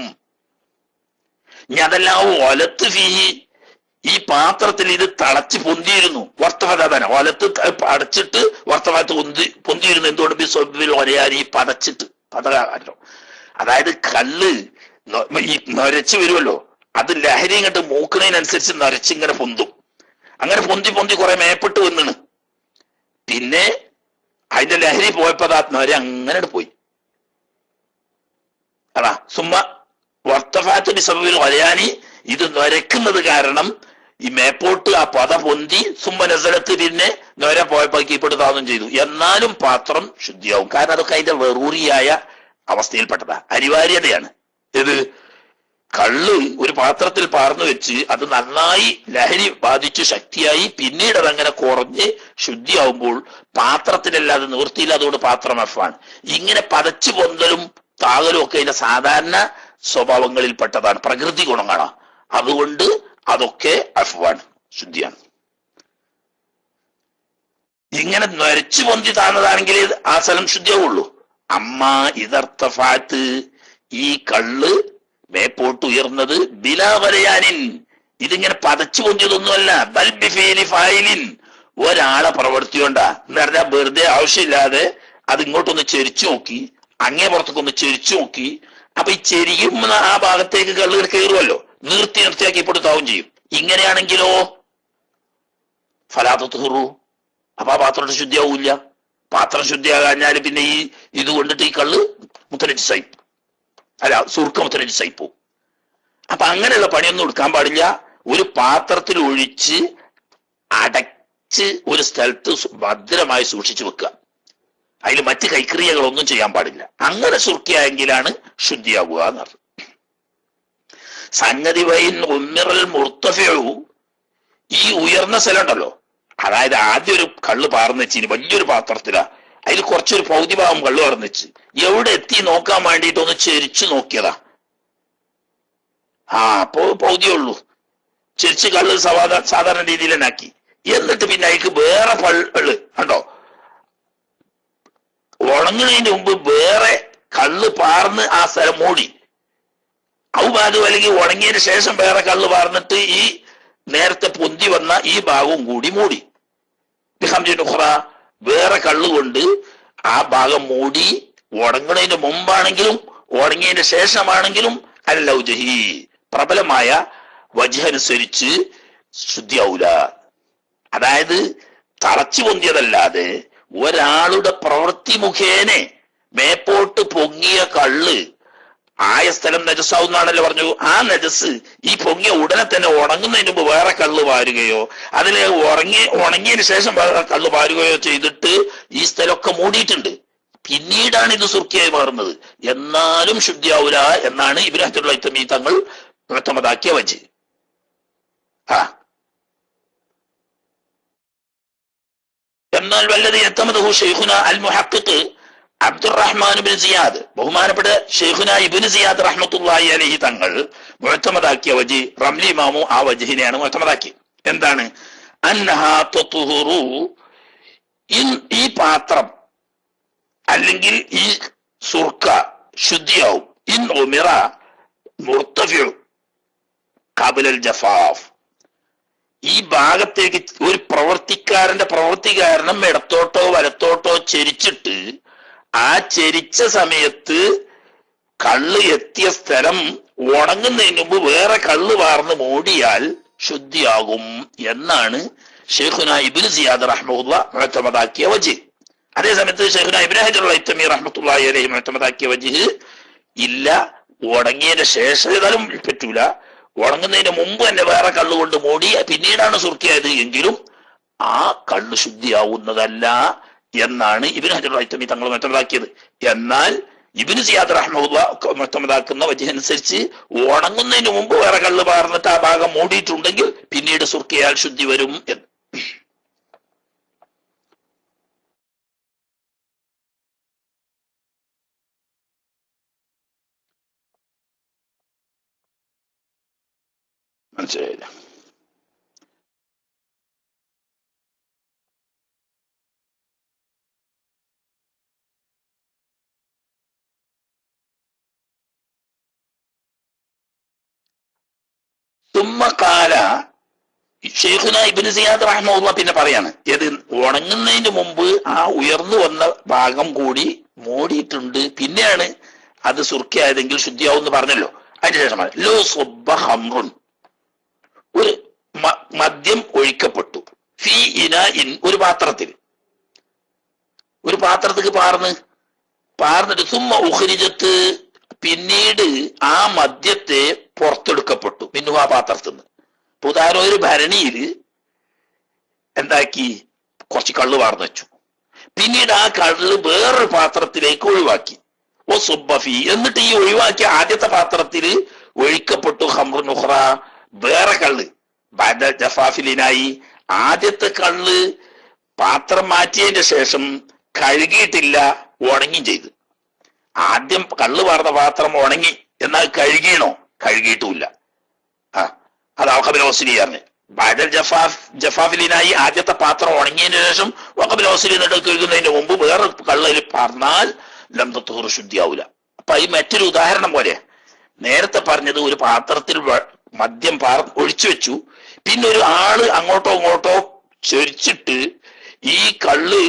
ഇനി അതല്ല, ഒലത്ത് ഫീഹി, ഈ പാത്രത്തിൽ ഇത് തളച്ച് പൊന്തിയിരുന്നു. വർത്തഫാന ഒലത്ത് അടച്ചിട്ട് വർത്തഫാത്ത് പൊന്തിയിരുന്നു. എന്തുകൊണ്ട്? ബിസ്വബിൽ ഒരയാൻ, ഈ പതച്ചിട്ട് പതകാരോ. അതായത് കല്ല് ഈ നരച്ച് വരുമല്ലോ, അത് ലഹരി ഇങ്ങോട്ട് മൂക്കുന്നതിനനുസരിച്ച് നരച്ചിങ്ങനെ പൊന്തും. അങ്ങനെ പൊന്തി പൊന്തി കുറെ മേപ്പെട്ട് വന്നിണ്. പിന്നെ അതിന്റെ ലഹരി പോയപ്പോ ആ നര അങ്ങനെ പോയി. അതാ സുമ്മ വർത്തഫാത്ത് ബിസബിൽ ഒരയാനി, ഇത് നരക്കുന്നത് കാരണം ഈ മേപ്പോട്ട് ആ പത പൊന്തി, സുമ്മ നസലത്ത് പിന്നെ നൊര പോയപ്പോ കീപ്പെടുത്താവുകയും ചെയ്തു. എന്നാലും പാത്രം ശുദ്ധിയാവും. കാരണം അതൊക്കെ അതിന്റെ വെറൂറിയായ അവസ്ഥയിൽപ്പെട്ടതാ, അനിവാര്യതയാണ്. ഇത് കള്ള് ഒരു പാത്രത്തിൽ പാർന്നു വെച്ച് അത് നന്നായി ലഹരി ബാധിച്ചു ശക്തിയായി പിന്നീട് അതങ്ങനെ കുറഞ്ഞ് ശുദ്ധിയാവുമ്പോൾ പാത്രത്തിലല്ലാതെ നിവൃത്തിയില്ല. അതുകൊണ്ട് പാത്രം അഫാണ്. ഇങ്ങനെ പതച്ചു പൊന്തലും താകലും ഒക്കെ അതിന്റെ സാധാരണ സ്വഭാവങ്ങളിൽപ്പെട്ടതാണ്, പ്രകൃതി ഗുണങ്ങളാണ്. അതുകൊണ്ട് അതൊക്കെ അഫ്വാണ്, ശുദ്ധിയാണ്. ഇങ്ങനെ നരച്ചു പൊന്തി താന്നതാണെങ്കിൽ ആ സ്ഥലം ശുദ്ധിയാവുള്ളൂ. അമ്മ ഇതർത്തഫാത്ത്, ഈ കള്ള് മേപ്പോട്ട് ഉയർന്നത് ബിലാവരയാനിൻ, ഇതിങ്ങനെ പതച്ചു പൊന്തിയതൊന്നുമല്ല. ബൽബിഫീലി ഫായിലിൻ, ഒരാളെ പ്രവർത്തിയോണ്ടാ എന്ന് പറഞ്ഞാൽ വെറുതെ ആവശ്യമില്ലാതെ അത് ഇങ്ങോട്ടൊന്ന് ചെരിച്ചു നോക്കി, അങ്ങേ പുറത്തേക്കൊന്ന് ചെരിച്ചു നോക്കി. അപ്പൊ ഈ ചെരിയുന്ന ആ ഭാഗത്തേക്ക് കള്ളുകൾ കയറുമല്ലോ, നിർത്തിയാക്കി പെടുത്താവും ചെയ്യും. ഇങ്ങനെയാണെങ്കിലോ ഫലാത്തുഹറു, അപ്പൊ ആ പാത്രം ശുദ്ധിയാവൂല്ല. പാത്രം ശുദ്ധിയാകാഞ്ഞാല് പിന്നെ ഇത് കൊണ്ടിട്ട് ഈ കള്ള് മുത്തനജിസായി, അല്ല സുർക്ക മുത്തനജിസായി പോവും. അപ്പൊ അങ്ങനെയുള്ള പണിയൊന്നും എടുക്കാൻ പാടില്ല. ഒരു പാത്രത്തിൽ ഒഴിച്ച് അടച്ച് ഒരു സ്ഥലത്ത് ഭദ്രമായി സൂക്ഷിച്ചു വെക്കുക. അതിൽ മറ്റ് കൈക്രിയകളൊന്നും ചെയ്യാൻ പാടില്ല. അങ്ങനെ സുർക്കിയായെങ്കിലാണ് ശുദ്ധിയാവുക എന്നർത്ഥം. സംഗതി വൈൻ ഉമ്മിറൽ മുർത്തഫിഉ, ഈ ഉയർന്ന സ്ഥലം ഉണ്ടല്ലോ, അതായത് ആദ്യം ഒരു കള്ള് പാർന്ന് വെച്ചിന് വലിയൊരു പാത്രത്തിലാ, അതിൽ കുറച്ചൊരു പൗതിഭാഗം കള്ള് പാർന്ന് വെച്ച് എവിടെ എത്തി നോക്കാൻ വേണ്ടിയിട്ട് ഒന്ന് ചെരിച്ചു നോക്കിയതാ. അപ്പോ പൗതിയേ ഉള്ളൂ. ചെരിച്ച് കള്ള് സാധാരണ രീതിയിൽ തന്നെ ആക്കി. എന്നിട്ട് പിന്നെ അതിക്ക് വേറെ കള്ള് കണ്ടോ, ഉണങ്ങുന്നതിന് മുമ്പ് വേറെ കള്ള് പാർന്ന് ആ സ്ഥലം മൂടി. ഔബാദു, അല്ലെങ്കിൽ ഉണങ്ങിയതിന് ശേഷം വേറെ കള്ള് പാർന്നിട്ട് ഈ നേരത്തെ പൊന്തി വന്ന ഈ ഭാഗവും കൂടി മൂടി. വേറെ കള്ളുകൊണ്ട് ആ ഭാഗം മൂടി. ഉണങ്ങുന്നതിന് മുമ്പാണെങ്കിലും ഉണങ്ങിയതിന് ശേഷമാണെങ്കിലും അല്ലൗജഹി, പ്രബലമായ വജ്ഹനുസരിച്ച് ശുദ്ധിയാവൂല. അതായത് തളച്ചു പൊന്തിയതല്ലാതെ ഒരാളുടെ പ്രവൃത്തി മുഖേന മേപ്പോട്ട് പൊങ്ങിയ കള്ള് ആയ സ്ഥലം നജസാവുന്നാണല്ലോ പറഞ്ഞു. ആ നജസ് ഈ പൊങ്ങിയ ഉടനെ തന്നെ ഉണങ്ങുന്നതിന് മുമ്പ് വേറെ കള്ള് വാരുകയോ അതില് ഉണങ്ങിയതിന് ശേഷം വേറെ കള്ള് വാരുകയോ ചെയ്തിട്ട് ഈ സ്ഥലമൊക്കെ മൂടിയിട്ടുണ്ട്. പിന്നീടാണ് ഇത് സുർക്കിയായി മാറുന്നത്. എന്നാലും ശുദ്ധിയാവൂല എന്നാണ് ഇബ്നു ഹജറുൽ ഹൈതമി തങ്ങൾ മുഅ്തമദാക്കിയ വജ്ഹ്. എന്നാൽ വല്ലത് യതമദഹു ശൈഖുന അൽ മുഹഖിഖ് അബ്ദുറഹ്മാൻ ഇബ്നു സിയാദ്, ബഹുമാനപ്പെട്ട ശൈഖുന ഇബ്നു സിയാദ് റഹ്മത്തുള്ളാഹി അലൈഹി തങ്ങൾ മുഅ്തമദാക്കിയ വജ്ഹ്, റംലി ഇമാമു ആ വജ്ഹിനെയാണ് മുഅ്തമദാക്കി. എന്താണ്? അന്നഹാ തതുഹുറു, ഈ പാത്രം അല്ലെങ്കിൽ ഈ സുർക്ക ശുദ്ധിയാവും. ഇൻ ഉമിറ മുർത്തഫിഉ ഖബലൽ ജഫാഫ്, ഈ ഭാഗത്തേക്ക് ഒരു പ്രവർത്തിക്കാരന്റെ പ്രവൃത്തി കാരണം ഇടത്തോട്ടോ വലത്തോട്ടോ ചെരിച്ചിട്ട് ആ ചെരിച്ച സമയത്ത് കള്ള് എത്തിയ സ്ഥലം ഉണങ്ങുന്നതിന് മുമ്പ് വേറെ കള്ള് വാർന്ന് മൂടിയാൽ ശുദ്ധിയാകും എന്നാണ് ശൈഖുന ഇബ്നു സിയാദ് റഹ്മത്തുള്ളാഹി മുഅ്തമദാക്കിയ വജ്ഹ്. അതേ സമയത്ത് ശൈഖുന ഇബ്നു ഹജറുൽ ഹൈതമി റഹ്മത്തുള്ളാഹി അലൈഹി മുഅ്തമദാക്കിയ വജ്ഹ് ഇല്ല, ഉണങ്ങിയതിന് ശേഷം ഏതായാലും പറ്റൂല, ഉണങ്ങുന്നതിന് മുമ്പ് തന്നെ വേറെ കള്ള് കൊണ്ട് മൂടി പിന്നീടാണ് സുർക്കിയായത് എങ്കിലും ആ കള്ള് ശുദ്ധിയാവുന്നതല്ല എന്നാണ് ഇബ്നു ഹജറുൽ ഹൈതമി തങ്ങൾ മുഅ്തമദാക്കിയത്. എന്നാൽ ഇബ്നു സിയാദ് റഹ്മത്തുള്ളാഹി മുഅ്തമദാക്കുന്ന വജ്ഹ് അനുസരിച്ച് ഉണങ്ങുന്നതിന് മുമ്പ് വേറെ കള്ള് പാർന്നിട്ട് ആ ഭാഗം മൂടിയിട്ടുണ്ടെങ്കിൽ പിന്നീട് സുർക്കിയാൽ ശുദ്ധി വരും എന്ന്. മനസ്സിലായില്ല? സുമ്മഖാല, ശൈഖുന ഇബ്നു സിയാദ് റഹ്മത്തുള്ളാഹി പിന്നെ പറയാണ്, ഏത് ഉണങ്ങുന്നതിന് മുമ്പ് ആ ഉയർന്നു വന്ന ഭാഗം കൂടി മൂടിയിട്ടുണ്ട്, പിന്നെയാണ് അത് സുർക്കിയായതെങ്കിൽ ശുദ്ധിയാവും എന്ന് പറഞ്ഞല്ലോ. അതിനുശേഷമാണ് ലോ സുബ്ബ ഹംറുൻ, ഒരു മദ്യം ഒഴിക്കപ്പെട്ടു, ഫീ ഇനാഇൻ, ഒരു പാത്രത്തിലേക്ക് പാർന്നിട്ട് സുമ്മ ഉഖ്രിജത്ത്, പിന്നീട് ആ മദ്യത്തെ പുറത്തെടുക്കപ്പെട്ടു, മിന്നു ആ പാത്രത്തിൽ നിന്ന്. ഉദാഹരണം, ഒരു ഭരണിയില് എന്താക്കി കുറച്ച് കള്ള് വാർന്നു വെച്ചു, പിന്നീട് ആ കള്ള് വേറൊരു പാത്രത്തിലേക്ക് ഒഴിവാക്കി. ഓ സുബ്ബഫി, എന്നിട്ട് ഈ ഒഴിവാക്കിയ ആദ്യത്തെ പാത്രത്തിൽ ഒഴിക്കപ്പെട്ടു ഖംറുൻ ഉഖ്റ, വേറെ കള്ള്. ബഅദ ജഫാഫിലിനായി, ആദ്യത്തെ കള്ള് പാത്രം മാറ്റിയതിന്റെ ശേഷം കഴുകിയിട്ടില്ല, ഉണങ്ങി ചെയ്ത്. ആദ്യം കള്ള് വാർന്ന പാത്രം ഉണങ്ങി, എന്നാൽ കഴുകിയണോ? കഴുകിയിട്ടുമില്ല. അത് വഖബിൽ വസ്ലി പറഞ്ഞ് ബഅദൽ ജഫാഫിലിനായി, ആദ്യത്തെ പാത്രം ഉണങ്ങിയതിനു ശേഷം വഖബിൽ വസ്ലി എന്നിട്ട് കഴുകുന്നതിന് മുമ്പ് വേറെ കള്ളിൽ പറഞ്ഞാൽ ലം തത്ഹുർ, ശുദ്ധിയാവൂല. അപ്പൊ ഈ മറ്റൊരു ഉദാഹരണം പോലെ നേരത്തെ പറഞ്ഞത്, ഒരു പാത്രത്തിൽ മദ്യം ഒഴിച്ചു വെച്ചു, പിന്നെ ഒരു ആള് അങ്ങോട്ടോ ഇങ്ങോട്ടോ ചൊരിച്ചിട്ട് ഈ കള്ള്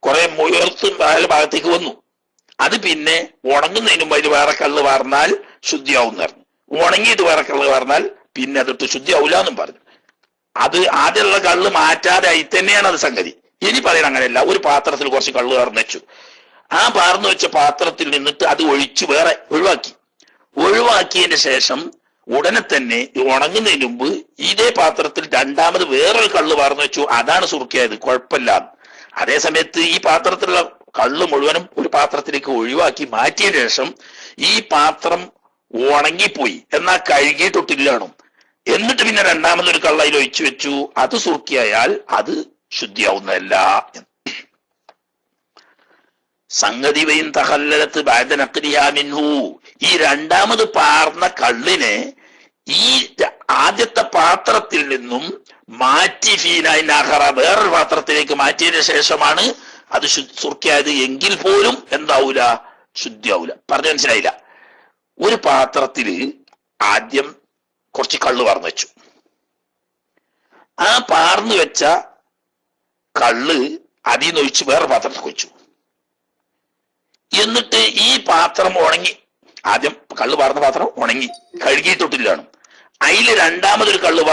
കുറെ മുയർത്തും ഭാഗത്തേക്ക് വന്നു, അത് പിന്നെ ഉണങ്ങുന്നതിന് മുമ്പ് അതിൽ വേറെ കള്ള് വാർന്നാൽ ശുദ്ധിയാവും പറഞ്ഞു. ഉണങ്ങിയിട്ട് വേറെ കള്ള് വാർന്നാൽ പിന്നെ അതിട്ട് ശുദ്ധിയാവൂല എന്നും പറഞ്ഞു. അത് ആദ്യമുള്ള കള്ള് മാറ്റാതെ ആയി തന്നെയാണ് അത് സംഗതി. ഇനി പറയണം അങ്ങനെയല്ല, ഒരു പാത്രത്തിൽ കുറച്ച് കള്ള് പാർന്നു വെച്ചു. ആ പാർന്നു വെച്ച പാത്രത്തിൽ നിന്നിട്ട് അത് ഒഴിച്ചു വേറെ ഒഴിവാക്കിയതിന് ശേഷം ഉടനെ തന്നെ ഉണങ്ങുന്നതിന് മുമ്പ് ഇതേ പാത്രത്തിൽ രണ്ടാമത് വേറൊരു കള്ള് പാർന്നു വെച്ചു. അതാണ് സുർക്കയായത്, കുഴപ്പമില്ല. അതേ സമയത്ത് ഈ പാത്രത്തിലുള്ള കള്ള് മുഴുവനും ഒരു പാത്രത്തിലേക്ക് ഒഴിവാക്കി മാറ്റിയതിനു ശേഷം ഈ പാത്രം ഉണങ്ങിപ്പോയി, എന്നാൽ കഴുകിയിട്ടൊട്ടില്ലാണോ, എന്നിട്ട് പിന്നെ രണ്ടാമതൊരു കള്ള് അതിൽ ഒഴിച്ചു വെച്ചു, അത് സുർക്കയായാൽ അത് ശുദ്ധിയാവുന്നതല്ല. സംഗതി വൈൻ തഹല്ലലത്ത് ബഅദ നഖ്ലിഹാ മിൻഹു, ഈ രണ്ടാമത് പാർന്ന കള്ളിനെ ഈ ആദ്യത്തെ പാത്രത്തിൽ നിന്നും മാറ്റി ഫീനാഹറ വേറൊരു പാത്രത്തിലേക്ക് മാറ്റിയതിനു ശേഷമാണ് അത് സുർക്കയായത് എങ്കിൽ പോലും എന്താവൂല, ശുദ്ധിയാവൂല. പറഞ്ഞു മനസ്സിലായില്ല? ഒരു പാത്രത്തില് ആദ്യം കുറച്ച് കള്ള് പാർന്നു വെച്ചു. ആ പാർന്നു വെച്ച കള്ള് അതിൽ നിന്ന് ഒഴിച്ച് വേറെ പാത്രത്തിൽ വെച്ചു. എന്നിട്ട് ഈ പാത്രം ഉണങ്ങി, ആദ്യം കള്ള് പാർന്ന പാത്രം ഉണങ്ങി കഴുകിയിട്ടൊട്ടില്ലാണ്, അതിൽ രണ്ടാമതൊരു കള്ള്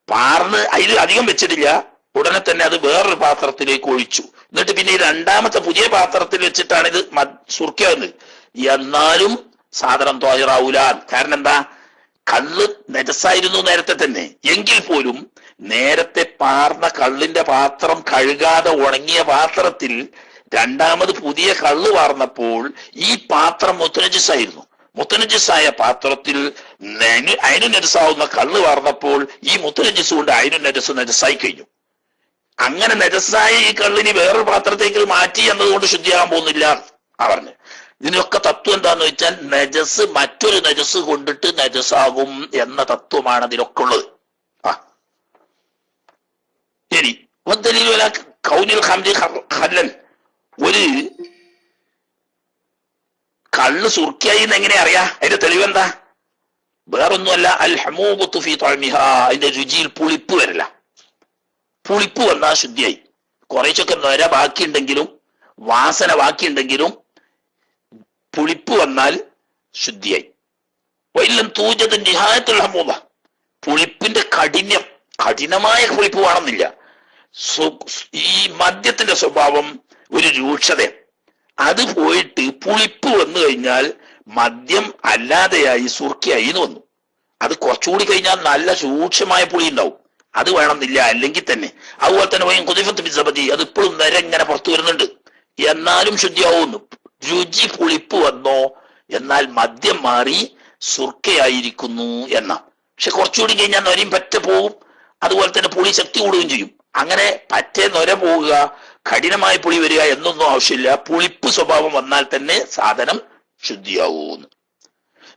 പാർന്ന് അതിൽ അധികം വെച്ചിട്ടില്ല, ഉടനെ തന്നെ അത് വേറൊരു പാത്രത്തിലേക്ക് ഒഴിച്ചു. എന്നിട്ട് പിന്നെ ഈ രണ്ടാമത്തെ പുതിയ പാത്രത്തിൽ വെച്ചിട്ടാണ് ഇത് സുർക്കയാകുന്നത്. എന്നാലും സാധനം ത്വാഹിറാവൂല. കാരണം എന്താ, കള്ള് നജസായിരുന്നു നേരത്തെ തന്നെ, എങ്കിൽ പോലും നേരത്തെ പാർന്ന കള്ളിന്റെ പാത്രം കഴുകാതെ ഉണങ്ങിയ പാത്രത്തിൽ രണ്ടാമത് പുതിയ കള്ള് പാർന്നപ്പോൾ ഈ പാത്രം മുത്തനജിസായിരുന്നു. മുത്തനജിസായ പാത്രത്തിൽ അയിനു നജസാവുന്ന കള്ള് പാർന്നപ്പോൾ ഈ മുത്തനജിസ് കൊണ്ട് അയിനു നജസായി കഴിഞ്ഞു. അങ്ങനെ നജസായ ഈ കള്ളിനി വേറൊരു പാത്രത്തേക്ക് മാറ്റി എന്നതുകൊണ്ട് ശുദ്ധിയാകാൻ പോകുന്നില്ല പറഞ്ഞ്. ഇതിനൊക്കെ തത്വം എന്താന്ന് വെച്ചാൽ നജസ് മറ്റൊരു നജസ് കൊണ്ടിട്ട് നജസാകും എന്ന തത്വമാണ് അതിലൊക്കെ ഉള്ളത്. ശരി, കൗനിൽ ഖല്ലൻ, ഒരു കള്ള് സുർക്കയായി എന്ന് എങ്ങനെ അറിയാ? അതിന്റെ തെളിവെന്താ? വേറൊന്നുമല്ല, അൽ ഹമൂബത്തു ഫീ തഅമിഹാ, അതിന്റെ രുചിയിൽ പുളിപ്പ് വരില്ല. പുളിപ്പ് വന്നാൽ ശുദ്ധിയായി. കുറച്ചൊക്കെ നൊര ബാക്കിയുണ്ടെങ്കിലും വാസന ബാക്കിയുണ്ടെങ്കിലും പുളിപ്പ് വന്നാൽ ശുദ്ധിയായി. വൈലം തൂജത് നിഹായത്തുൽ ഹമൂബ, പുളിപ്പിന്റെ കഠിനമായ പുളിപ്പ് വേണമെന്നില്ല. ഈ മദ്യത്തിന്റെ സ്വഭാവം ഒരു രൂക്ഷത, അത് പോയിട്ട് പുളിപ്പ് വന്നു കഴിഞ്ഞാൽ മദ്യം അല്ലാതെയായി സുർക്കയായി എന്ന് വന്നു. അത് കുറച്ചുകൂടി കഴിഞ്ഞാൽ നല്ല സൂക്ഷ്മമായ പുളി ഉണ്ടാവും, അത് വേണമെന്നില്ല. അല്ലെങ്കിൽ തന്നെ അതുപോലെ തന്നെ വൈൻ കുതിഫത്ത് ബിസബദി, അത് ഇപ്പോഴും നിരങ്ങനെ പുറത്തു വരുന്നുണ്ട്, എന്നാലും ശുദ്ധിയാവുന്നു. രുചി പുളിപ്പ് വന്നോ, എന്നാൽ മദ്യം മാറി സുർക്കയായിരിക്കുന്നു എന്ന. പക്ഷെ കുറച്ചുകൂടി കഴിഞ്ഞാൽ നൊരയും പറ്റ പോവും, അതുപോലെ തന്നെ പുളി ശക്തി കൂടുകയും ചെയ്യും. അങ്ങനെ പറ്റേ നൊര പോവുക, കഠിനമായ പുളി വരിക എന്നൊന്നും ആവശ്യമില്ല. പുളിപ്പ് സ്വഭാവം വന്നാൽ തന്നെ സാധനം ശുദ്ധിയാവൂന്ന്.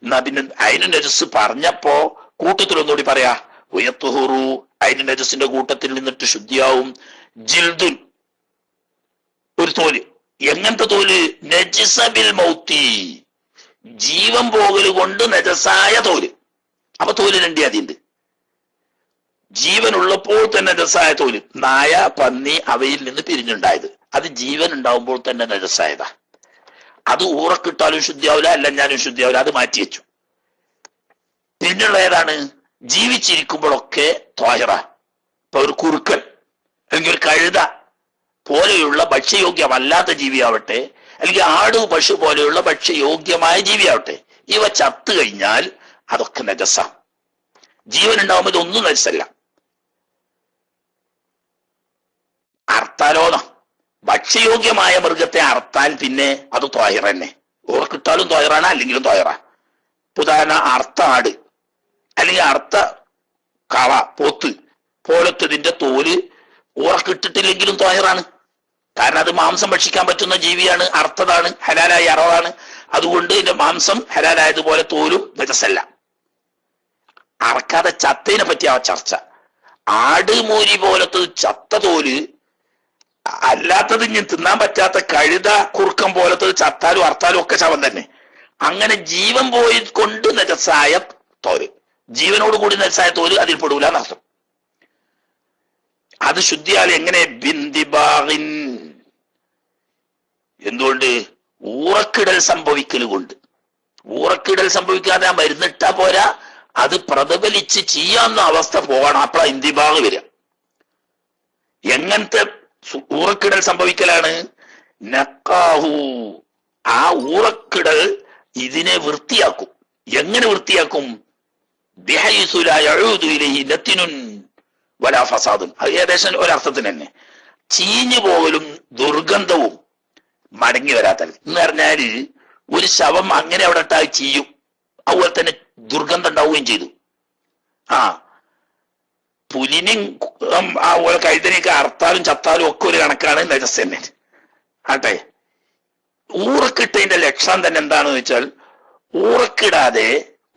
എന്നാ പിന്നെ അയിനു നജസ് പറഞ്ഞപ്പോ കൂട്ടത്തിലൊന്നുകൂടി പറയാ, ഉയത്തുഹുറു, അയിനു നജസിന്റെ കൂട്ടത്തിൽ നിന്നിട്ട് ശുദ്ധിയാവും. ജിൽദുൻ, ഒരു തോല്. എങ്ങനത്തെ തോല്? നജിസ ബിൽ മൗത്തി, ജീവൻ പോകല് കൊണ്ട് നജസായ തോല്. അപ്പൊ തോല് രണ്ട് അതിണ്ട്. ജീവൻ ഉള്ളപ്പോൾ തന്നെ നജസായ തോല്, നായ, പന്നി അവയിൽ നിന്ന് പിരിഞ്ഞുണ്ടായത്, അത് ജീവൻ ഉണ്ടാവുമ്പോൾ തന്നെ നജസായതാ. അത് ഊറക്കിട്ടാലും ശുദ്ധിയാവില്ല, അല്ലഞ്ഞാലും ശുദ്ധിയാവില്ല, അത് മാറ്റി വെച്ചു. പിന്നുള്ള ഏതാണ്? ജീവിച്ചിരിക്കുമ്പോഴൊക്കെ ത്വാഹിറ. ഇപ്പൊ ഒരു കുറുക്കൻ അല്ലെങ്കിൽ ഒരു കഴുത പോലെയുള്ള ഭക്ഷ്യയോഗ്യമല്ലാത്ത ജീവിയാവട്ടെ, അല്ലെങ്കിൽ ആട്, പശു പോലെയുള്ള ഭക്ഷ്യയോഗ്യമായ ജീവിയാവട്ടെ, ഇവ ചത്തു കഴിഞ്ഞാൽ അതൊക്കെ നജസ. ജീവൻ ഉണ്ടാവുമ്പോൾ ഇതൊന്നും നജസല്ല. അർത്താലോന, ഭക്ഷ്യയോഗ്യമായ മൃഗത്തെ അർത്താൽ പിന്നെ അത് ത്വാഹിറ തന്നെ. ഉറക്കിട്ടാലും ത്വാഹിറാണ്, അല്ലെങ്കിലും ത്വാഹിറ. ഉദാഹരണ അർത്ഥ ആട് അല്ലെങ്കിൽ അർത്ഥ കാള, പോത്ത് പോലത്തതിന്റെ തോല് ഉറക്കിട്ടിട്ടില്ലെങ്കിലും ത്വാഹിറാണ്. കാരണം അത് മാംസം ഭക്ഷിക്കാൻ പറ്റുന്ന ജീവിയാണ്, അർത്ഥതാണ്, ഹലാലായ അറവാണ്. അതുകൊണ്ട് ഇതിന്റെ മാംസം ഹലാലായതുപോലെ തോലും നജസല്ല. അറക്കാതെ ചത്തതിനെ പറ്റിയ ചർച്ച. ആട്, മൂരി പോലത്തത് ചത്ത തോല്, അല്ലാത്തത് ഇനി തിന്നാൻ പറ്റാത്ത കഴുത, കുറുക്കം പോലത്തത് ചത്താലും അർത്താലും ഒക്കെ ശവം തന്നെ. അങ്ങനെ ജീവൻ പോയി കൊണ്ട് നജസായ തോല്, ജീവനോട് കൂടി നജസായ തോല് അതിൽ പെടൂല എന്നർത്ഥം. അത് ശുദ്ധിയാൽ എങ്ങനെ? ബിന്ദിബാഹിൻ, എന്തുകൊണ്ട്? ഊറക്കിടൽ സംഭവിക്കൽ കൊണ്ട്. ഊറക്കിടൽ സംഭവിക്കാതെ ആ മരുന്നിട്ടാ പോരാ, അത് പ്രതിഫലിച്ച് ചെയ്യാവുന്ന അവസ്ഥ പോകണം. അപ്പളാ ഇന്തിബാഗ് വരിക. എങ്ങനത്തെ ഊറക്കിടൽ സംഭവിക്കലാണ്? നക്കാഹു, ആ ഊറക്കിടൽ ഇതിനെ വൃത്തിയാക്കും. എങ്ങനെ വൃത്തിയാക്കും? ബിഹൈസു ലാ യഊദു ഇലൈഹി നത്തിനുൻ വലാ ഫസാദുൻ. അത് ഏകദേശം ഒരർത്ഥത്തിന് തന്നെ. ചീഞ്ഞു പോകലും ദുർഗന്ധവും മടങ്ങി വരാത്തൽ എന്ന് പറഞ്ഞാല് ഒരു ശവം അങ്ങനെ അവിടെ ഇട്ടാൽ ചെയ്യും, അതുപോലെ തന്നെ ദുർഗന്ധം ഉണ്ടാവുകയും ചെയ്തു. പുലിനും അതുപോലെ കഴുതനെയൊക്കെ അറുത്താലും ചത്താലും ഒക്കെ ഒരു കണക്കാണ് നജസ് തന്നെ. ആട്ടെ, ഊറക്കിട്ടതിന്റെ ലക്ഷണം തന്നെ എന്താണെന്ന് വെച്ചാൽ, ഊറക്കിടാതെ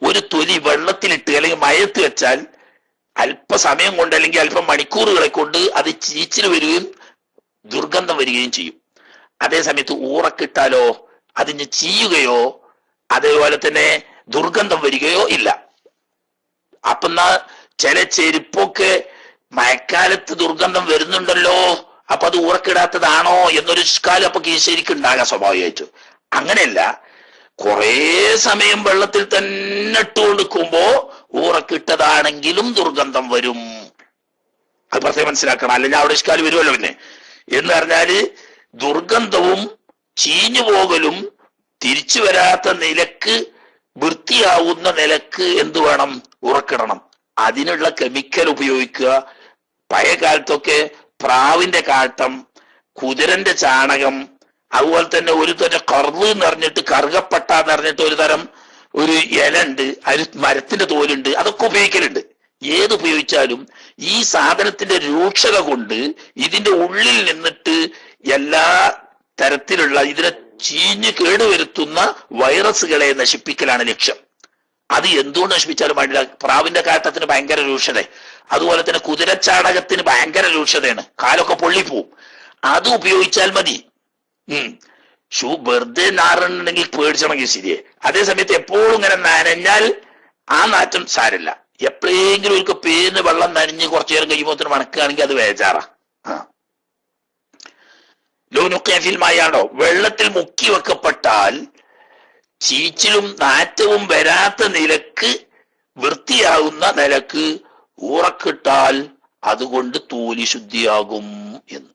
ഒരു തൊലി വെള്ളത്തിലിട്ട് അല്ലെങ്കിൽ മയത്ത് വെച്ചാൽ അല്പസമയം കൊണ്ട് അല്ലെങ്കിൽ അല്പം മണിക്കൂറുകളെ കൊണ്ട് അത് ചീച്ചിൽ വരികയും ദുർഗന്ധം വരികയും ചെയ്യും. അതേ സമയത്ത് ഊറക്കിട്ടാലോ അതിന് ചീയുകയോ അതേപോലെ തന്നെ ദുർഗന്ധം വരികയോ ഇല്ല. അപ്പൊ എന്നാ ചില ചെരുപ്പൊക്കെ മഴക്കാലത്ത് ദുർഗന്ധം വരുന്നുണ്ടല്ലോ, അപ്പൊ അത് ഊറക്കിടാത്തതാണോ എന്നൊരു കാലം അപ്പൊ കീശേരിക്ക് ഉണ്ടാകാം സ്വാഭാവികമായിട്ട്. അങ്ങനെയല്ല, കുറേ സമയം വെള്ളത്തിൽ തന്നെ ഇട്ടുകൊടുക്കുമ്പോ ഊറക്കിട്ടതാണെങ്കിലും ദുർഗന്ധം വരും. അത് പ്രത്യേകം മനസ്സിലാക്കണം, അല്ലെങ്കിൽ അവിടെ ഇഷ്കാല് വരുമല്ലോ. പിന്നെ എന്ന് പറഞ്ഞാല് ദുർഗന്ധവും ചീഞ്ഞു പോകലും തിരിച്ചു വരാത്ത നിലക്ക്, വൃത്തിയാവുന്ന നിലക്ക് എന്ത് വേണം? ഉറക്കിടണം. അതിനുള്ള കെമിക്കൽ ഉപയോഗിക്കുക. പഴയ കാലത്തൊക്കെ പ്രാവിന്റെ കാട്ടം, കുതിരന്റെ ചാണകം, അതുപോലെ തന്നെ ഒരു തരം കറുവ് എന്ന് പറഞ്ഞിട്ട് കറുകപ്പട്ട എന്ന് പറഞ്ഞിട്ട് ഒരു ഇല ഉണ്ട്, അതിൽ മരത്തിന്റെ തോലുണ്ട്, അതൊക്കെ ഉപയോഗിക്കലുണ്ട്. ഏത് ഉപയോഗിച്ചാലും ഈ സാധനത്തിന്റെ രൂക്ഷത കൊണ്ട് ഇതിന്റെ ഉള്ളിൽ നിന്നിട്ട് എല്ലാ തരത്തിലുള്ള ഇതിനെ ചീഞ്ഞ് കേടുവരുത്തുന്ന വൈറസുകളെ നശിപ്പിക്കലാണ് ലക്ഷ്യം. അത് എന്തുകൊണ്ട് നശിപ്പിച്ചാലും വേണ്ടില്ല. പ്രാവിന്റെ കാട്ടത്തിന് ഭയങ്കര രൂക്ഷത, അതുപോലെ തന്നെ കുതിരച്ചാണകത്തിന് ഭയങ്കര രൂക്ഷതയാണ്, കാലൊക്കെ പൊള്ളിപ്പോവും. അത് ഉപയോഗിച്ചാൽ മതി. വെറുതെ നാറുണ്ടെങ്കിൽ പേടിച്ചണമെങ്കിൽ ശരിയെ. അതേ സമയത്ത് എപ്പോഴും ഇങ്ങനെ നനഞ്ഞാൽ ആ നാറ്റം സാരില്ല. എപ്പോഴെങ്കിലും ഒരു പേരിന് വെള്ളം നനഞ്ഞ് കുറച്ചു നേരം കഴിയുമ്പോൾ മണക്കുകയാണെങ്കിൽ അത് വേജാറാ. ലോനുക്കഫിൽമായാണോ, വെള്ളത്തിൽ മുക്കി വെക്കപ്പെട്ടാൽ ചീച്ചിലും നാറ്റവും വരാത്ത നിലക്ക്, വൃത്തിയാകുന്ന നിലക്ക് ഊറക്കിട്ടാൽ അതുകൊണ്ട് തോലി ശുദ്ധിയാകും എന്ന്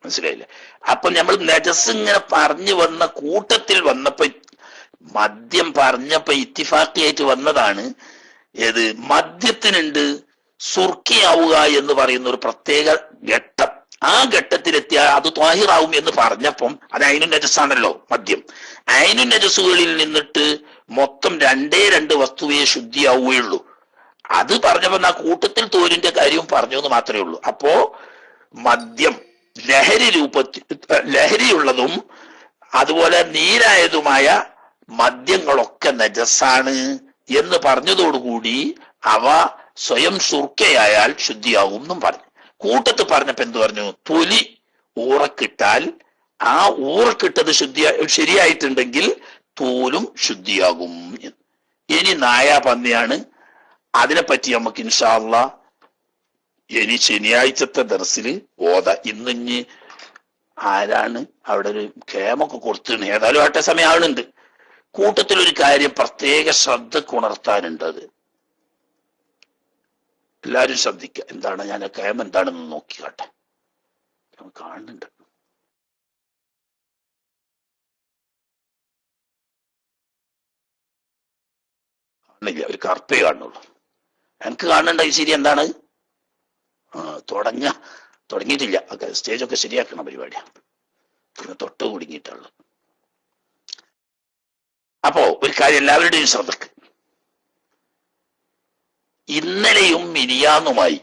മനസ്സിലായില്ലേ? അപ്പൊ നമ്മൾ നജസ് ഇങ്ങനെ പറഞ്ഞു വന്ന കൂട്ടത്തിൽ വന്നപ്പോ, മദ്യം പറഞ്ഞപ്പോ ഇത്തിഫാഖിയായിട്ട് വന്നതാണ് ഏത്? മദ്യത്തിനുണ്ട് സുർക്കിയാവുക എന്ന് പറയുന്ന ഒരു പ്രത്യേക ഘട്ടം. ആ ഘട്ടത്തിലെത്തിയാൽ അത് ത്വാഹിറാവും എന്ന് പറഞ്ഞപ്പം, അത് ഐനുൻ നജസാണല്ലോ മദ്യം. ഐനുൻ നജസുകളിൽ നിന്നിട്ട് മൊത്തം 2 വസ്തുവേ ശുദ്ധിയാവുകയുള്ളൂ. അത് പറഞ്ഞപ്പോ ആ കൂട്ടത്തിൽ തോലിന്റെ കാര്യവും പറഞ്ഞു എന്ന് മാത്രമേ ഉള്ളൂ. അപ്പോ മദ്യം ലഹരിയുള്ളതും അതുപോലെ നീരായതുമായ മദ്യങ്ങളൊക്കെ നജസാണ് എന്ന് പറഞ്ഞതോടുകൂടി അവ സ്വയം സുർക്കയായാൽ ശുദ്ധിയാകും എന്നും പറഞ്ഞു. കൂട്ടത്ത് പറഞ്ഞപ്പോ എന്ത് പറഞ്ഞു? തൊലി ഊറക്കിട്ടാൽ ആ ഊറക്കിട്ടത് ശരിയായിട്ടുണ്ടെങ്കിൽ തോലും ശുദ്ധിയാകും. ഇനി നായ പന്നിയാണ്, അതിനെപ്പറ്റി നമുക്ക് ഇൻഷാ അല്ലാഹ് ഇനി ശനിയാഴ്ചത്തെ ദർസിൽ ഇന്നിഞ്ഞ് ആരാണ് അവിടെ ഒരു കേമൊക്കെ കൊടുത്തിട്ടുണ്ട്. ഏതായാലും ആട്ടെ സമയം ആളുണ്ട്. കൂട്ടത്തിലൊരു കാര്യം പ്രത്യേക ശ്രദ്ധക്ക് ഉണർത്താനുണ്ട്. അത് എല്ലാരും ശ്രദ്ധിക്കുക. എന്താണ്? ഞാൻ കേമ എന്താണെന്ന് നോക്കിക്കാട്ടെ. കാണുന്നുണ്ട്. കാണില്ല, ഒരു കറുപ്പേ കാണുന്നുള്ളൂ. എനിക്ക് കാണുന്നുണ്ടായി. ശരി, എന്താണ്? തുടങ്ങിയിട്ടില്ല. സ്റ്റേജൊക്കെ ശരിയാക്കണ പരിപാടിയാണ്. പിന്നെ തൊട്ട് കുടുങ്ങിയിട്ടുള്ളത്. അപ്പോ ഒരു കാര്യം എല്ലാവരുടെയും ശ്രദ്ധക്ക്, ഇന്നലെയും മിനിയാന്നുമായി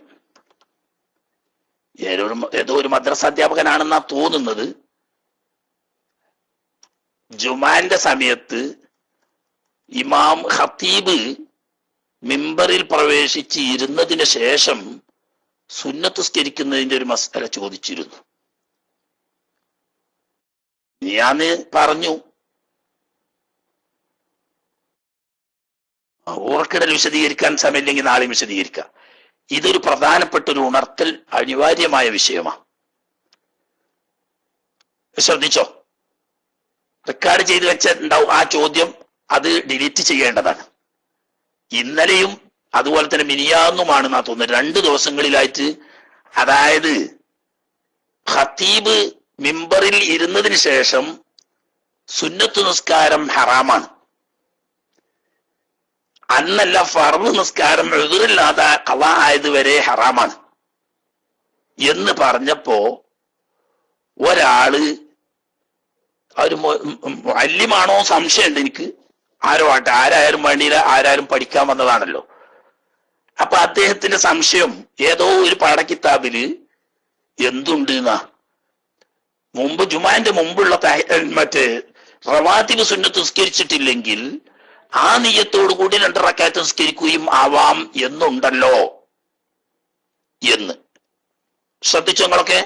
ഏതോ ഒരു മദ്രസ അധ്യാപകനാണെന്നാ തോന്നുന്നത്, ജുമാന്റെ സമയത്ത് ഇമാം ഖത്തീബ് മിമ്പറിൽ പ്രവേശിച്ച് ഇരുന്നതിന് ശേഷം സുന്നത്ത് സ്കരിക്കുന്നതിന്റെ ഒരു മസ്അല ചോദിച്ചിരുന്നു. ഞാൻ പറഞ്ഞു, ഊറക്കിടൽ വിശദീകരിക്കാൻ സമയമില്ലെങ്കിൽ നാളെ വിശദീകരിക്കാം. ഇതൊരു പ്രധാനപ്പെട്ട ഒരു ഉണർത്തൽ, അനിവാര്യമായ വിഷയമാണ്. ശ്രദ്ധിച്ചോ? റെക്കോർഡ് ചെയ്ത് വെച്ച ഉണ്ടാവും ആ ചോദ്യം, അത് ഡിലീറ്റ് ചെയ്യേണ്ടതാണ്. ഇന്നലെയും അതുപോലെ തന്നെ മിനിയാന്നുമാണെന്നാ തോന്നുന്നത്, 2 ദിവസങ്ങളിലായിട്ട്. അതായത് ഖത്തീബ് മിമ്പറിൽ ഇരുന്നതിന് ശേഷം സുന്നത്ത് നിസ്കാരം ഹറാമാണ്, അന്നല്ല ഫർള് നിസ്കാരം ഉദ്റില്ലാതെ ഖളാ ആയത് വരെ ഹറാമാണ് എന്ന് പറഞ്ഞപ്പോ ഒരാള്, ഒരു മുഅല്ലിമാണോ സംശയമുണ്ട് എനിക്ക്, ആരോ ആട്ടെ, ആരായാലും വേണ്ടിയില്ല, ആരായാലും പഠിക്കാൻ വന്നതാണല്ലോ. അപ്പൊ അദ്ദേഹത്തിന്റെ സംശയം ഏതോ ഒരു പാഠക്കിതാബില് എന്തുണ്ട് എന്നാ, മുമ്പ് ജുമാന്റെ മുമ്പുള്ള മറ്റേ റവാത്തിബ് സുന്നത്ത് നിസ്കരിച്ചിട്ടില്ലെങ്കിൽ ആ നിയ്യത്തോടു കൂടി 2 റക്അത്ത് നിസ്കരിക്കുകയും ആവാം എന്നുണ്ടല്ലോ എന്ന്. ശ്രദ്ധിച്ചു നിങ്ങളൊക്കെ?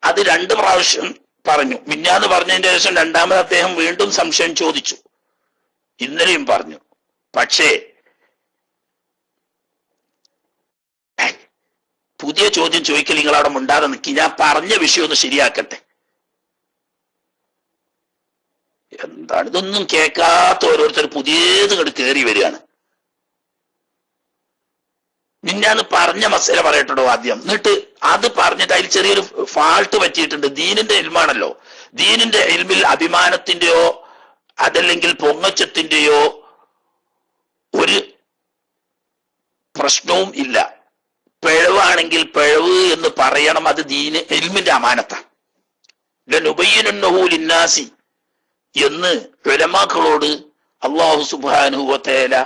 അത് 2 പ്രാവശ്യം പറഞ്ഞു. മിന്നാന്ന് പറഞ്ഞതിന്റെ ശേഷം രണ്ടാമത് അദ്ദേഹം വീണ്ടും സംശയം ചോദിച്ചു, ഇന്നലെയും പറഞ്ഞു. പക്ഷേ പുതിയ ചോദ്യം ചോദിക്കൽ നിങ്ങൾ അവിടെ മിണ്ടാതെ നിൽക്കി, ഞാൻ പറഞ്ഞ വിഷയം ഒന്ന് ശരിയാക്കട്ടെ. എന്താണ് ഇതൊന്നും കേൾക്കാത്ത ഓരോരുത്തർ പുതിയത് കണ്ട് കയറി വരികയാണ്. മിന്നാന്ന് പറഞ്ഞ മസല പറയട്ടോ ആദ്യം, എന്നിട്ട് അത് പറഞ്ഞിട്ട് അതിൽ ചെറിയൊരു ഫാൾട്ട് പറ്റിയിട്ടുണ്ട്. ദീനിന്റെ ഇൽമാണല്ലോ, ദീനിന്റെ ഇൽമിൽ അഭിമാനത്തിന്റെയോ അതല്ലെങ്കിൽ പൊങ്ങച്ചത്തിന്റെയോ ഒരു പ്രശ്നവും ഇല്ല. പിഴവാണെങ്കിൽ പിഴവ് എന്ന് പറയണം, അത് ദീന് ഇൽമിന്റെ അമാനത്താണ്. ലനുബയ്യിനന്നഹു ലിന്നാസി എന്ന് ഉലമാക്കളോട് അല്ലാഹു സുബ്ഹാനഹു വ തആല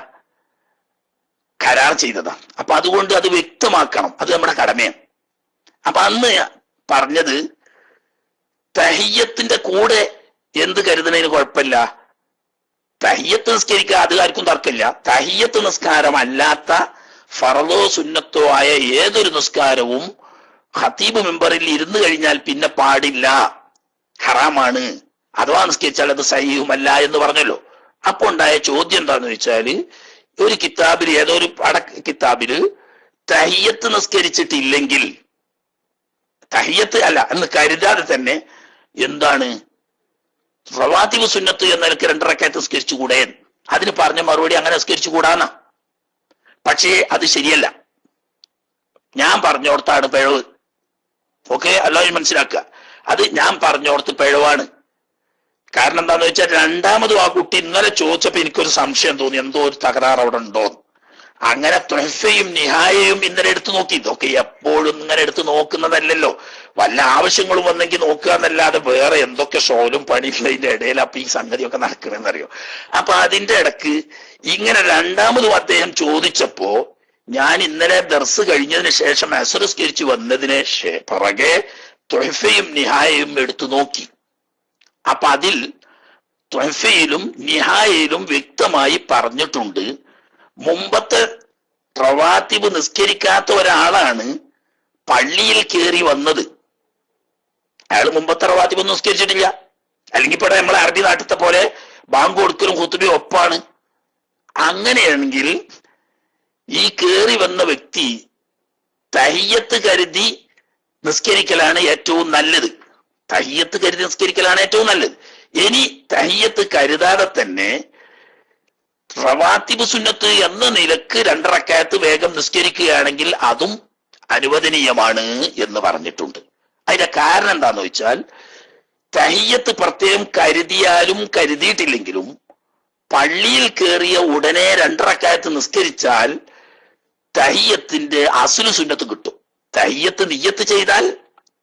കരാർ ചെയ്തതാണ്. അപ്പൊ അതുകൊണ്ട് അത് വ്യക്തമാക്കണം, അത് നമ്മുടെ കടമയാണ്. അപ്പൊ അന്ന് പറഞ്ഞത് തഹിയ്യത്തിന്റെ കൂടെ എന്ത് കരുതുന്നതിന് കുഴപ്പമില്ല, തഹിയ്യത്ത് നിസ്കരിക്കുക, അത് ആർക്കും തർക്കമില്ല. തഹിയ്യത്ത് നിസ്കാരം അല്ലാത്ത ഫർളോ സുന്നത്തോ ആയ ഏതൊരു നിസ്കാരവും ഖതീബ് മിമ്പറിൽ ഇരുന്ന് കഴിഞ്ഞാൽ പിന്നെ പാടില്ല, ഹറാമാണ്. അഥവാ നിസ്കരിച്ചാൽ അത് സഹീഹുമല്ല എന്ന് പറഞ്ഞല്ലോ. അപ്പൊ ഉണ്ടായ ചോദ്യം എന്താന്ന് വെച്ചാല്, ഒരു കിതാബിൽ, ഏതോ ഒരു കിതാബില് തഹിയ്യത്ത് നിസ്കരിച്ചിട്ടില്ലെങ്കിൽ, തഹിയ്യത്ത് അല്ല എന്ന് കരുതാതെ തന്നെ എന്താണ് റവാത്തിബ് സുന്നത്ത് എന്ന നിലക്ക് 2 റക്അത്ത് നിസ്കരിച്ചുകൂടെ? അതിന് പറഞ്ഞ മറുപടി അങ്ങനെ നിസ്കരിച്ചുകൂടാന്നാ. പക്ഷേ അത് ശരിയല്ല, ഞാൻ പറഞ്ഞോടത്താണ് പിഴവ്. ഓക്കെ, എല്ലാവരും മനസ്സിലാക്കുക, അത് ഞാൻ പറഞ്ഞോടത്ത് പിഴവാണ്. കാരണം എന്താന്ന് വെച്ചാൽ രണ്ടാമതും ആ കുട്ടി ഇന്നലെ ചോദിച്ചപ്പോ എനിക്കൊരു സംശയം തോന്നി, എന്തോ ഒരു തകരാറ് അവിടെ ഉണ്ടോ. അങ്ങനെ തുഹഫയും നിഹായയും ഇന്നലെ എടുത്തു നോക്കി. ഇതൊക്കെ എപ്പോഴും ഇങ്ങനെ എടുത്ത് നോക്കുന്നതല്ലല്ലോ, വല്ല ആവശ്യങ്ങളും വന്നെങ്കിൽ നോക്കുക എന്നല്ലാതെ വേറെ എന്തൊക്കെ ഷോലും പണിയുള്ളതിന്റെ ഇടയിൽ അപ്പൊ ഈ സംഗതിയൊക്കെ നടക്കണമെന്നറിയോ. അപ്പൊ അതിന്റെ ഇടക്ക് ഇങ്ങനെ രണ്ടാമതും അദ്ദേഹം ചോദിച്ചപ്പോ ഞാൻ ഇന്നലെ ദർസ് കഴിഞ്ഞതിന് ശേഷം അസ്ർ നിസ്കരിച്ചു വന്നതിന് പിറകെ തുഹഫയും നിഹായയും എടുത്തു നോക്കി. അപ്പൊ അതിൽ തുഹഫയിലും നിഹായയിലും വ്യക്തമായി പറഞ്ഞിട്ടുണ്ട്, മുമ്പത്തെ റവാത്തിബ് നിസ്കരിക്കാത്ത ഒരാളാണ് പള്ളിയിൽ കയറി വന്നത്. അയാൾ മുമ്പത്തെ റവാത്തിബ് ഒന്നും നിസ്കരിച്ചിട്ടില്ല. അല്ലെങ്കിൽ ഇവിടെ നമ്മളെ അറബി നാട്ടിലത്തെ പോലെ ബാങ്ക് കൊടുക്കലും ഖുത്ബയും ഒപ്പാണ്. അങ്ങനെയാണെങ്കിൽ ഈ കയറി വന്ന വ്യക്തി തഹിയ്യത്ത് കരുതി നിസ്കരിക്കലാണ് ഏറ്റവും നല്ലത്. തഹിയ്യത്ത് കരുതി നിസ്കരിക്കലാണ് ഏറ്റവും നല്ലത്. ഇനി തഹിയ്യത്ത് കരുതാതെ തന്നെ റവാത്തിബ് സുന്നത്ത് എന്ന നിലക്ക് 2 റക്അത്ത് വേഗം നിസ്കരിക്കുകയാണെങ്കിൽ അതും അനുവദനീയമാണ് എന്ന് പറഞ്ഞിട്ടുണ്ട്. അതിന്റെ കാരണം എന്താന്ന് വെച്ചാൽ, തഹിയ്യത്ത് പ്രത്യേകം കരുതിയാലും കരുതിയിട്ടില്ലെങ്കിലും പള്ളിയിൽ കയറിയ ഉടനെ 2 റക്അത്ത് നിസ്കരിച്ചാൽ തഹിയ്യത്തിന്റെ അസ്ലു സുന്നത്ത് കിട്ടും. തഹിയ്യത്ത് നിയ്യത്ത് ചെയ്താൽ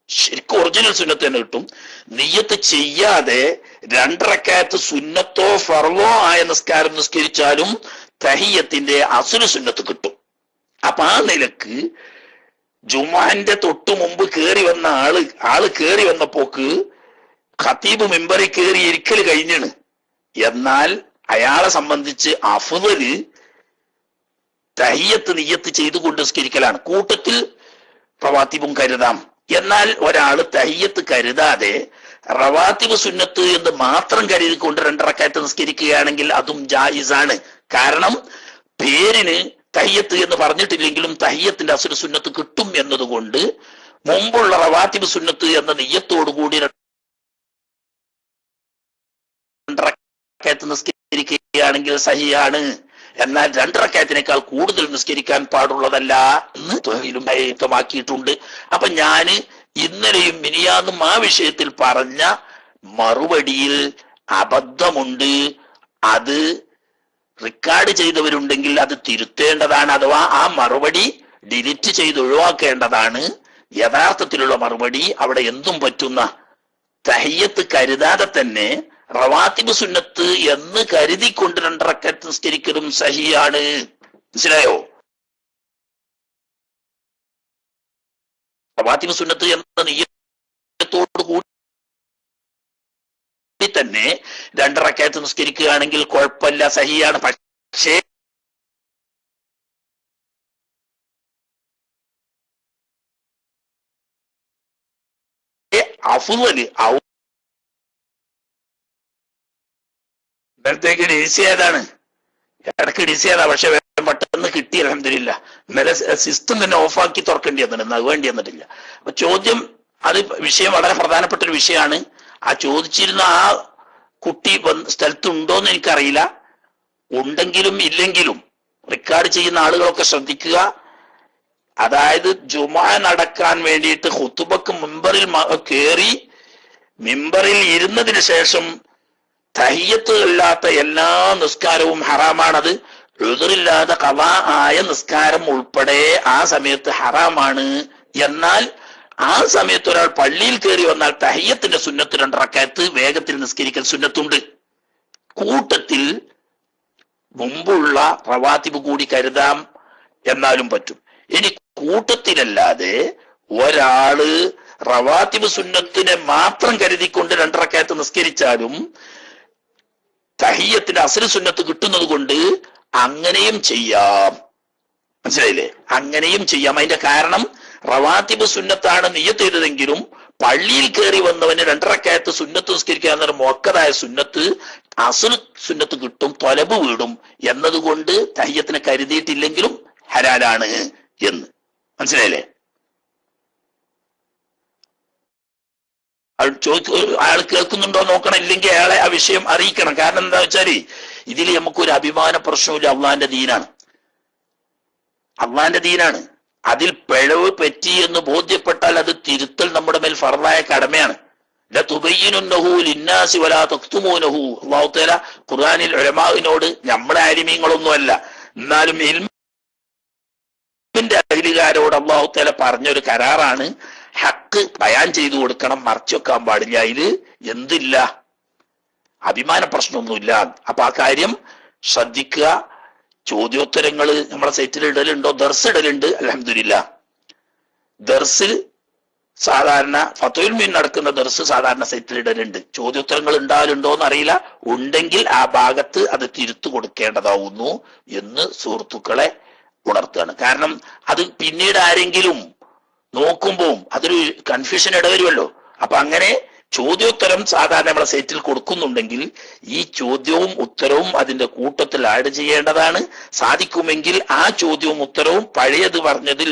ശരിക്കും ഒറിജിനൽ സുന്നത്ത് തന്നെ കിട്ടും. നിയ്യത്ത് ചെയ്യാതെ 2 റക്അത്ത് സുന്നത്തോ ഫർളോ ആയ നിസ്കാരം നിസ്കരിച്ചാലും തഹിയ്യത്തിന്റെ അസ്ലു സുന്നത്ത് കിട്ടും. അപ്പൊ ആ നിലക്ക് ജുമാന്റെ തൊട്ടു മുമ്പ് കയറി വന്ന ആള് കയറി വന്നപ്പോക്ക് ഖതീബ് മിമ്പറിൽ കയറി ഇരിക്കൽ കഴിഞ്ഞാണ്. എന്നാൽ അയാളെ സംബന്ധിച്ച് അഫ്ള് തഹിയ്യത്ത് നിയ്യത്ത് ചെയ്തുകൊണ്ട് നിസ്കരിക്കലാണ്. കൂട്ടത്തിൽ റവാത്തിബും കരുതാം. എന്നാൽ ഒരാള് തഹിയ്യത്ത് കരുതാതെ റവാത്തിബ് സുന്നത്ത് എന്ന് മാത്രം കരുതിക്കൊണ്ട് 2 റക്അത്ത് നിസ്കരിക്കുകയാണെങ്കിൽ അതും ജായിസാണ്. കാരണം പേരിന് തഹിയ്യത്ത് എന്ന് പറഞ്ഞിട്ടില്ലെങ്കിലും തഹിയ്യത്തിന്റെ അസ്ലു സുന്നത്ത് കിട്ടും എന്നതുകൊണ്ട് മുമ്പുള്ള റവാത്തിബ് സുന്നത്ത് എന്ന നിയ്യത്തോടുകൂടി 2 റക്അത്ത് നിസ്കരിക്കുകയാണെങ്കിൽ സഹിയാണ് എന്നാൽ 2 റക്അത്തിനേക്കാൾ കൂടുതൽ നിസ്കരിക്കാൻ പാടുള്ളതല്ല എന്ന് ത്വഹീലും വ്യക്തമാക്കിയിട്ടുണ്ട്. അപ്പൊ ഞാന് ഇന്നലെയും മിനിയാന്നും ആ വിഷയത്തിൽ പറഞ്ഞ മറുപടിയിൽ അബദ്ധമുണ്ട്. അത് റെക്കോർഡ് ചെയ്തവരുണ്ടെങ്കിൽ അത് തിരുത്തേണ്ടതാണ്, അഥവാ ആ മറുപടി ഡിലീറ്റ് ചെയ്ത് ഒഴിവാക്കേണ്ടതാണ്. യഥാർത്ഥത്തിലുള്ള മറുപടി അവിടെ എന്തും പറ്റുന്ന തഹിയ്യത്ത് കരുതാതെ തന്നെ റവാത്തിബ് സുന്നത്ത് എന്ന് കരുതിക്കൊണ്ട് 2 റക്അത്ത് നിസ്കരിക്കലും സഹിയാണ്. മനസ്സിലായോ? റവാത്തിബ് സുന്നത്ത് എന്ന നിയ്യത്തോട് കൂടി തന്നെ 2 റക്അത്ത് നിസ്കരിക്കുകയാണെങ്കിൽ കുഴപ്പമില്ല, സഹിയാണ്. പക്ഷേ അഫ്ളല് ഇന്നലത്തേക്ക് ഡിസി ഏതാണ്, ഇടയ്ക്ക് ഡിസി ഏതാ, പക്ഷെ പെട്ടെന്ന് കിട്ടി അൽഹംദുലില്ലാ. ഇന്നലെ സിസ്റ്റം തന്നെ ഓഫാക്കി തുറക്കേണ്ടി വന്നിട്ടുണ്ട്, അത് വേണ്ടി വന്നിട്ടില്ല. അപ്പൊ ചോദ്യം, അത് വിഷയം വളരെ പ്രധാനപ്പെട്ട ഒരു വിഷയമാണ്. ആ ചോദിച്ചിരുന്ന ആ കുട്ടി സ്ഥലത്തുണ്ടോന്ന് എനിക്കറിയില്ല. ഉണ്ടെങ്കിലും ഇല്ലെങ്കിലും റെക്കോർഡ് ചെയ്യുന്ന ആളുകളൊക്കെ ശ്രദ്ധിക്കുക. അതായത് ജുമുഅ നടക്കാൻ വേണ്ടിയിട്ട് ഖുതുബക്ക് മിമ്പറിൽ കയറി മിമ്പറിൽ ഇരുന്നതിന് ശേഷം തഹിയ്യത്ത് അല്ലാത്ത എല്ലാ നിസ്കാരവും ഹറാമാണത്. ഉദ്റില്ലാതെ ഖളാ ആയ നിസ്കാരം ഉൾപ്പെടെ ആ സമയത്ത് ഹറാമാണ്. എന്നാൽ ആ സമയത്ത് ഒരാൾ പള്ളിയിൽ കയറി വന്നാൽ തഹിയ്യത്തിന്റെ സുന്നത്ത് 2 റക്അത്ത് വേഗത്തിൽ നിസ്കരിക്കൽ സുന്നത്തുണ്ട്. കൂട്ടത്തിൽ മുമ്പുള്ള റവാത്തിബ് കൂടി കരുതാം എന്നാലും പറ്റും. ഇനി കൂട്ടത്തിലല്ലാതെ ഒരാള് റവാത്തിബ് സുന്നത്തിനെ മാത്രം കരുതിക്കൊണ്ട് 2 റക്അത്ത് നിസ്കരിച്ചാലും തഹിയ്യത്തിന്റെ അസ്ർ സുന്നത്ത് കിട്ടുന്നത് കൊണ്ട് അങ്ങനെയും ചെയ്യാം. മനസ്സിലായില്ലേ? അങ്ങനെയും ചെയ്യാം. അതിന്റെ കാരണം റവാത്തിബ് സുന്നത്താണ് നിയ്യത്ത് ചെയ്തതെങ്കിലും പള്ളിയിൽ കയറി വന്നവന് 2 റക്അത്ത് സുന്നത്ത് നിസ്കരിക്കുക എന്നൊരു മുഅക്കദായ സുന്നത്ത് അസ്ർ സുന്നത്ത് കിട്ടും, ത്വലബ് വീടും എന്നതുകൊണ്ട് തഹിയ്യത്തിനെ കരുതിയിട്ടില്ലെങ്കിലും ഹലാലാണ് എന്ന്. മനസ്സിലായില്ലേ? അയാൾ കേൾക്കുന്നുണ്ടോ നോക്കണം, ഇല്ലെങ്കിൽ അയാളെ ആ വിഷയം അറിയിക്കണം. കാരണം എന്താ വെച്ചാല് ഇതിൽ നമുക്കൊരു അഭിമാന പ്രശ്നമില്ല. അള്ളാന്റെ ദീനാണ്, അള്ളാന്റെ ദീനാണ്. അതിൽ പിഴവ് പറ്റി എന്ന് ബോധ്യപ്പെട്ടാൽ അത് തിരുത്തൽ നമ്മുടെ മേൽ ഫർളായ കടമയാണ്. ലതുബയ്യിനുന്നഹു ലിന്നാസി വലാ തക്തുമൂനഹു. അല്ലാഹു തആല ഖുർആനിൽ ഉലമാഇനോട്, നമ്മുടെ ആലിമീങ്ങളൊന്നുമല്ല എന്നാലും ഇൽമിന്റെ അഹ്ലുകാരോട് അല്ലാഹു തആല പറഞ്ഞൊരു കരാറാണ്, ഹക്ക് ബയാൻ ചെയ്തു കൊടുക്കണം, മറച്ചു വെക്കാൻ പാടില്ല. ഇതില് എന്തില്ല, അഭിമാന പ്രശ്നമൊന്നുമില്ല. അപ്പൊ ആ കാര്യം ശ്രദ്ധിക്കുക. ചോദ്യോത്തരങ്ങൾ നമ്മളെ സൈറ്റിൽ ഇടലുണ്ടോ? ദർസ് ഇടലുണ്ട് അൽഹംദുലില്ലാ. ദർസ് സാധാരണ ഫത്വയിൽ മീൻ നടക്കുന്ന ദർസ് സാധാരണ സൈറ്റിൽ ഇടലുണ്ട്. ചോദ്യോത്തരങ്ങൾ ഉണ്ടാവലുണ്ടോ എന്ന് അറിയില്ല. ഉണ്ടെങ്കിൽ ആ ഭാഗത്ത് അത് തിരുത്തു കൊടുക്കേണ്ടതാവുന്നു എന്ന് സുഹൃത്തുക്കളെ ഉണർത്തുകയാണ്. കാരണം അത് പിന്നീട് ആരെങ്കിലും നോക്കുമ്പോൾ അതൊരു കൺഫ്യൂഷൻ ഇടവരുമല്ലോ. അപ്പൊ അങ്ങനെ ചോദ്യോത്തരം സാധാരണ നമ്മളെ സൈറ്റിൽ കൊടുക്കുന്നുണ്ടെങ്കിൽ ഈ ചോദ്യവും ഉത്തരവും അതിന്റെ കൂട്ടത്തിൽ ആഡ് ചെയ്യേണ്ടതാണ്. സാധിക്കുമെങ്കിൽ ആ ചോദ്യവും ഉത്തരവും പഴയത് പറഞ്ഞതിൽ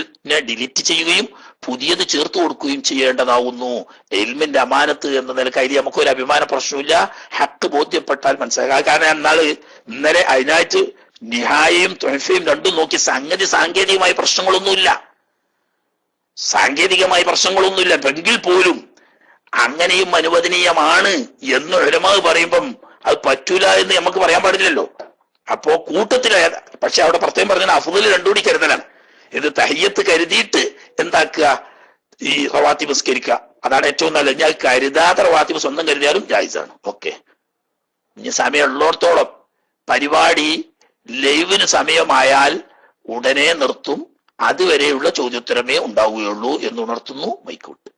ഡിലീറ്റ് ചെയ്യുകയും പുതിയത് ചേർത്ത് കൊടുക്കുകയും ചെയ്യേണ്ടതാവുന്നു. ഇൽമിന്റെ അമാനത്ത് എന്ന നിലക്ക് അതിൽ നമുക്കൊരു അഭിമാന പ്രശ്നമില്ല. ഹക്ക് ബോധ്യപ്പെട്ടാൽ മനസ്സിലാക്കുക. കാരണം ഇന്നലെ അതിനായിട്ട് നിഹായയും ത്വഹഫയും രണ്ടും നോക്കി സംഗതി സാങ്കേതികമായ പ്രശ്നങ്ങളൊന്നുമില്ല, സാങ്കേതികമായ പ്രശ്നങ്ങളൊന്നുമില്ല. എങ്കിൽ പോലും അങ്ങനെയും അനുവദനീയമാണ് എന്ന് ഉലമാ പറയുമ്പം അത് പറ്റൂല എന്ന് നമുക്ക് പറയാൻ പാടില്ലല്ലോ. അപ്പോ കൂട്ടത്തിലായ, പക്ഷെ അവിടെ പ്രത്യേകം പറഞ്ഞാൽ അഫ്ളൽ രണ്ടുകൂടി കരുതലാണ്. ഇത് തഹിയ്യത്ത് കരുതിയിട്ട് എന്താക്കുക, ഈ റവാത്തിബ് നിസ്കരിക്കുക, അതാണ് ഏറ്റവും നല്ലത്. ഞാൻ കരുതാതെ റവാത്തിബ് സ്വന്തം കരുതിയാലും ജായിസാണ്. ഓക്കെ, ഇനി സമയമുള്ളിടത്തോളം പരിപാടി ലൈവിന് സമയമായാൽ ഉടനെ നിർത്തും. അതുവരെയുള്ള ചോദ്യോത്തരമേ ഉണ്ടാവുകയുള്ളൂ എന്ന് ഉണർത്തുന്നു. മൈക്കോട്ട്.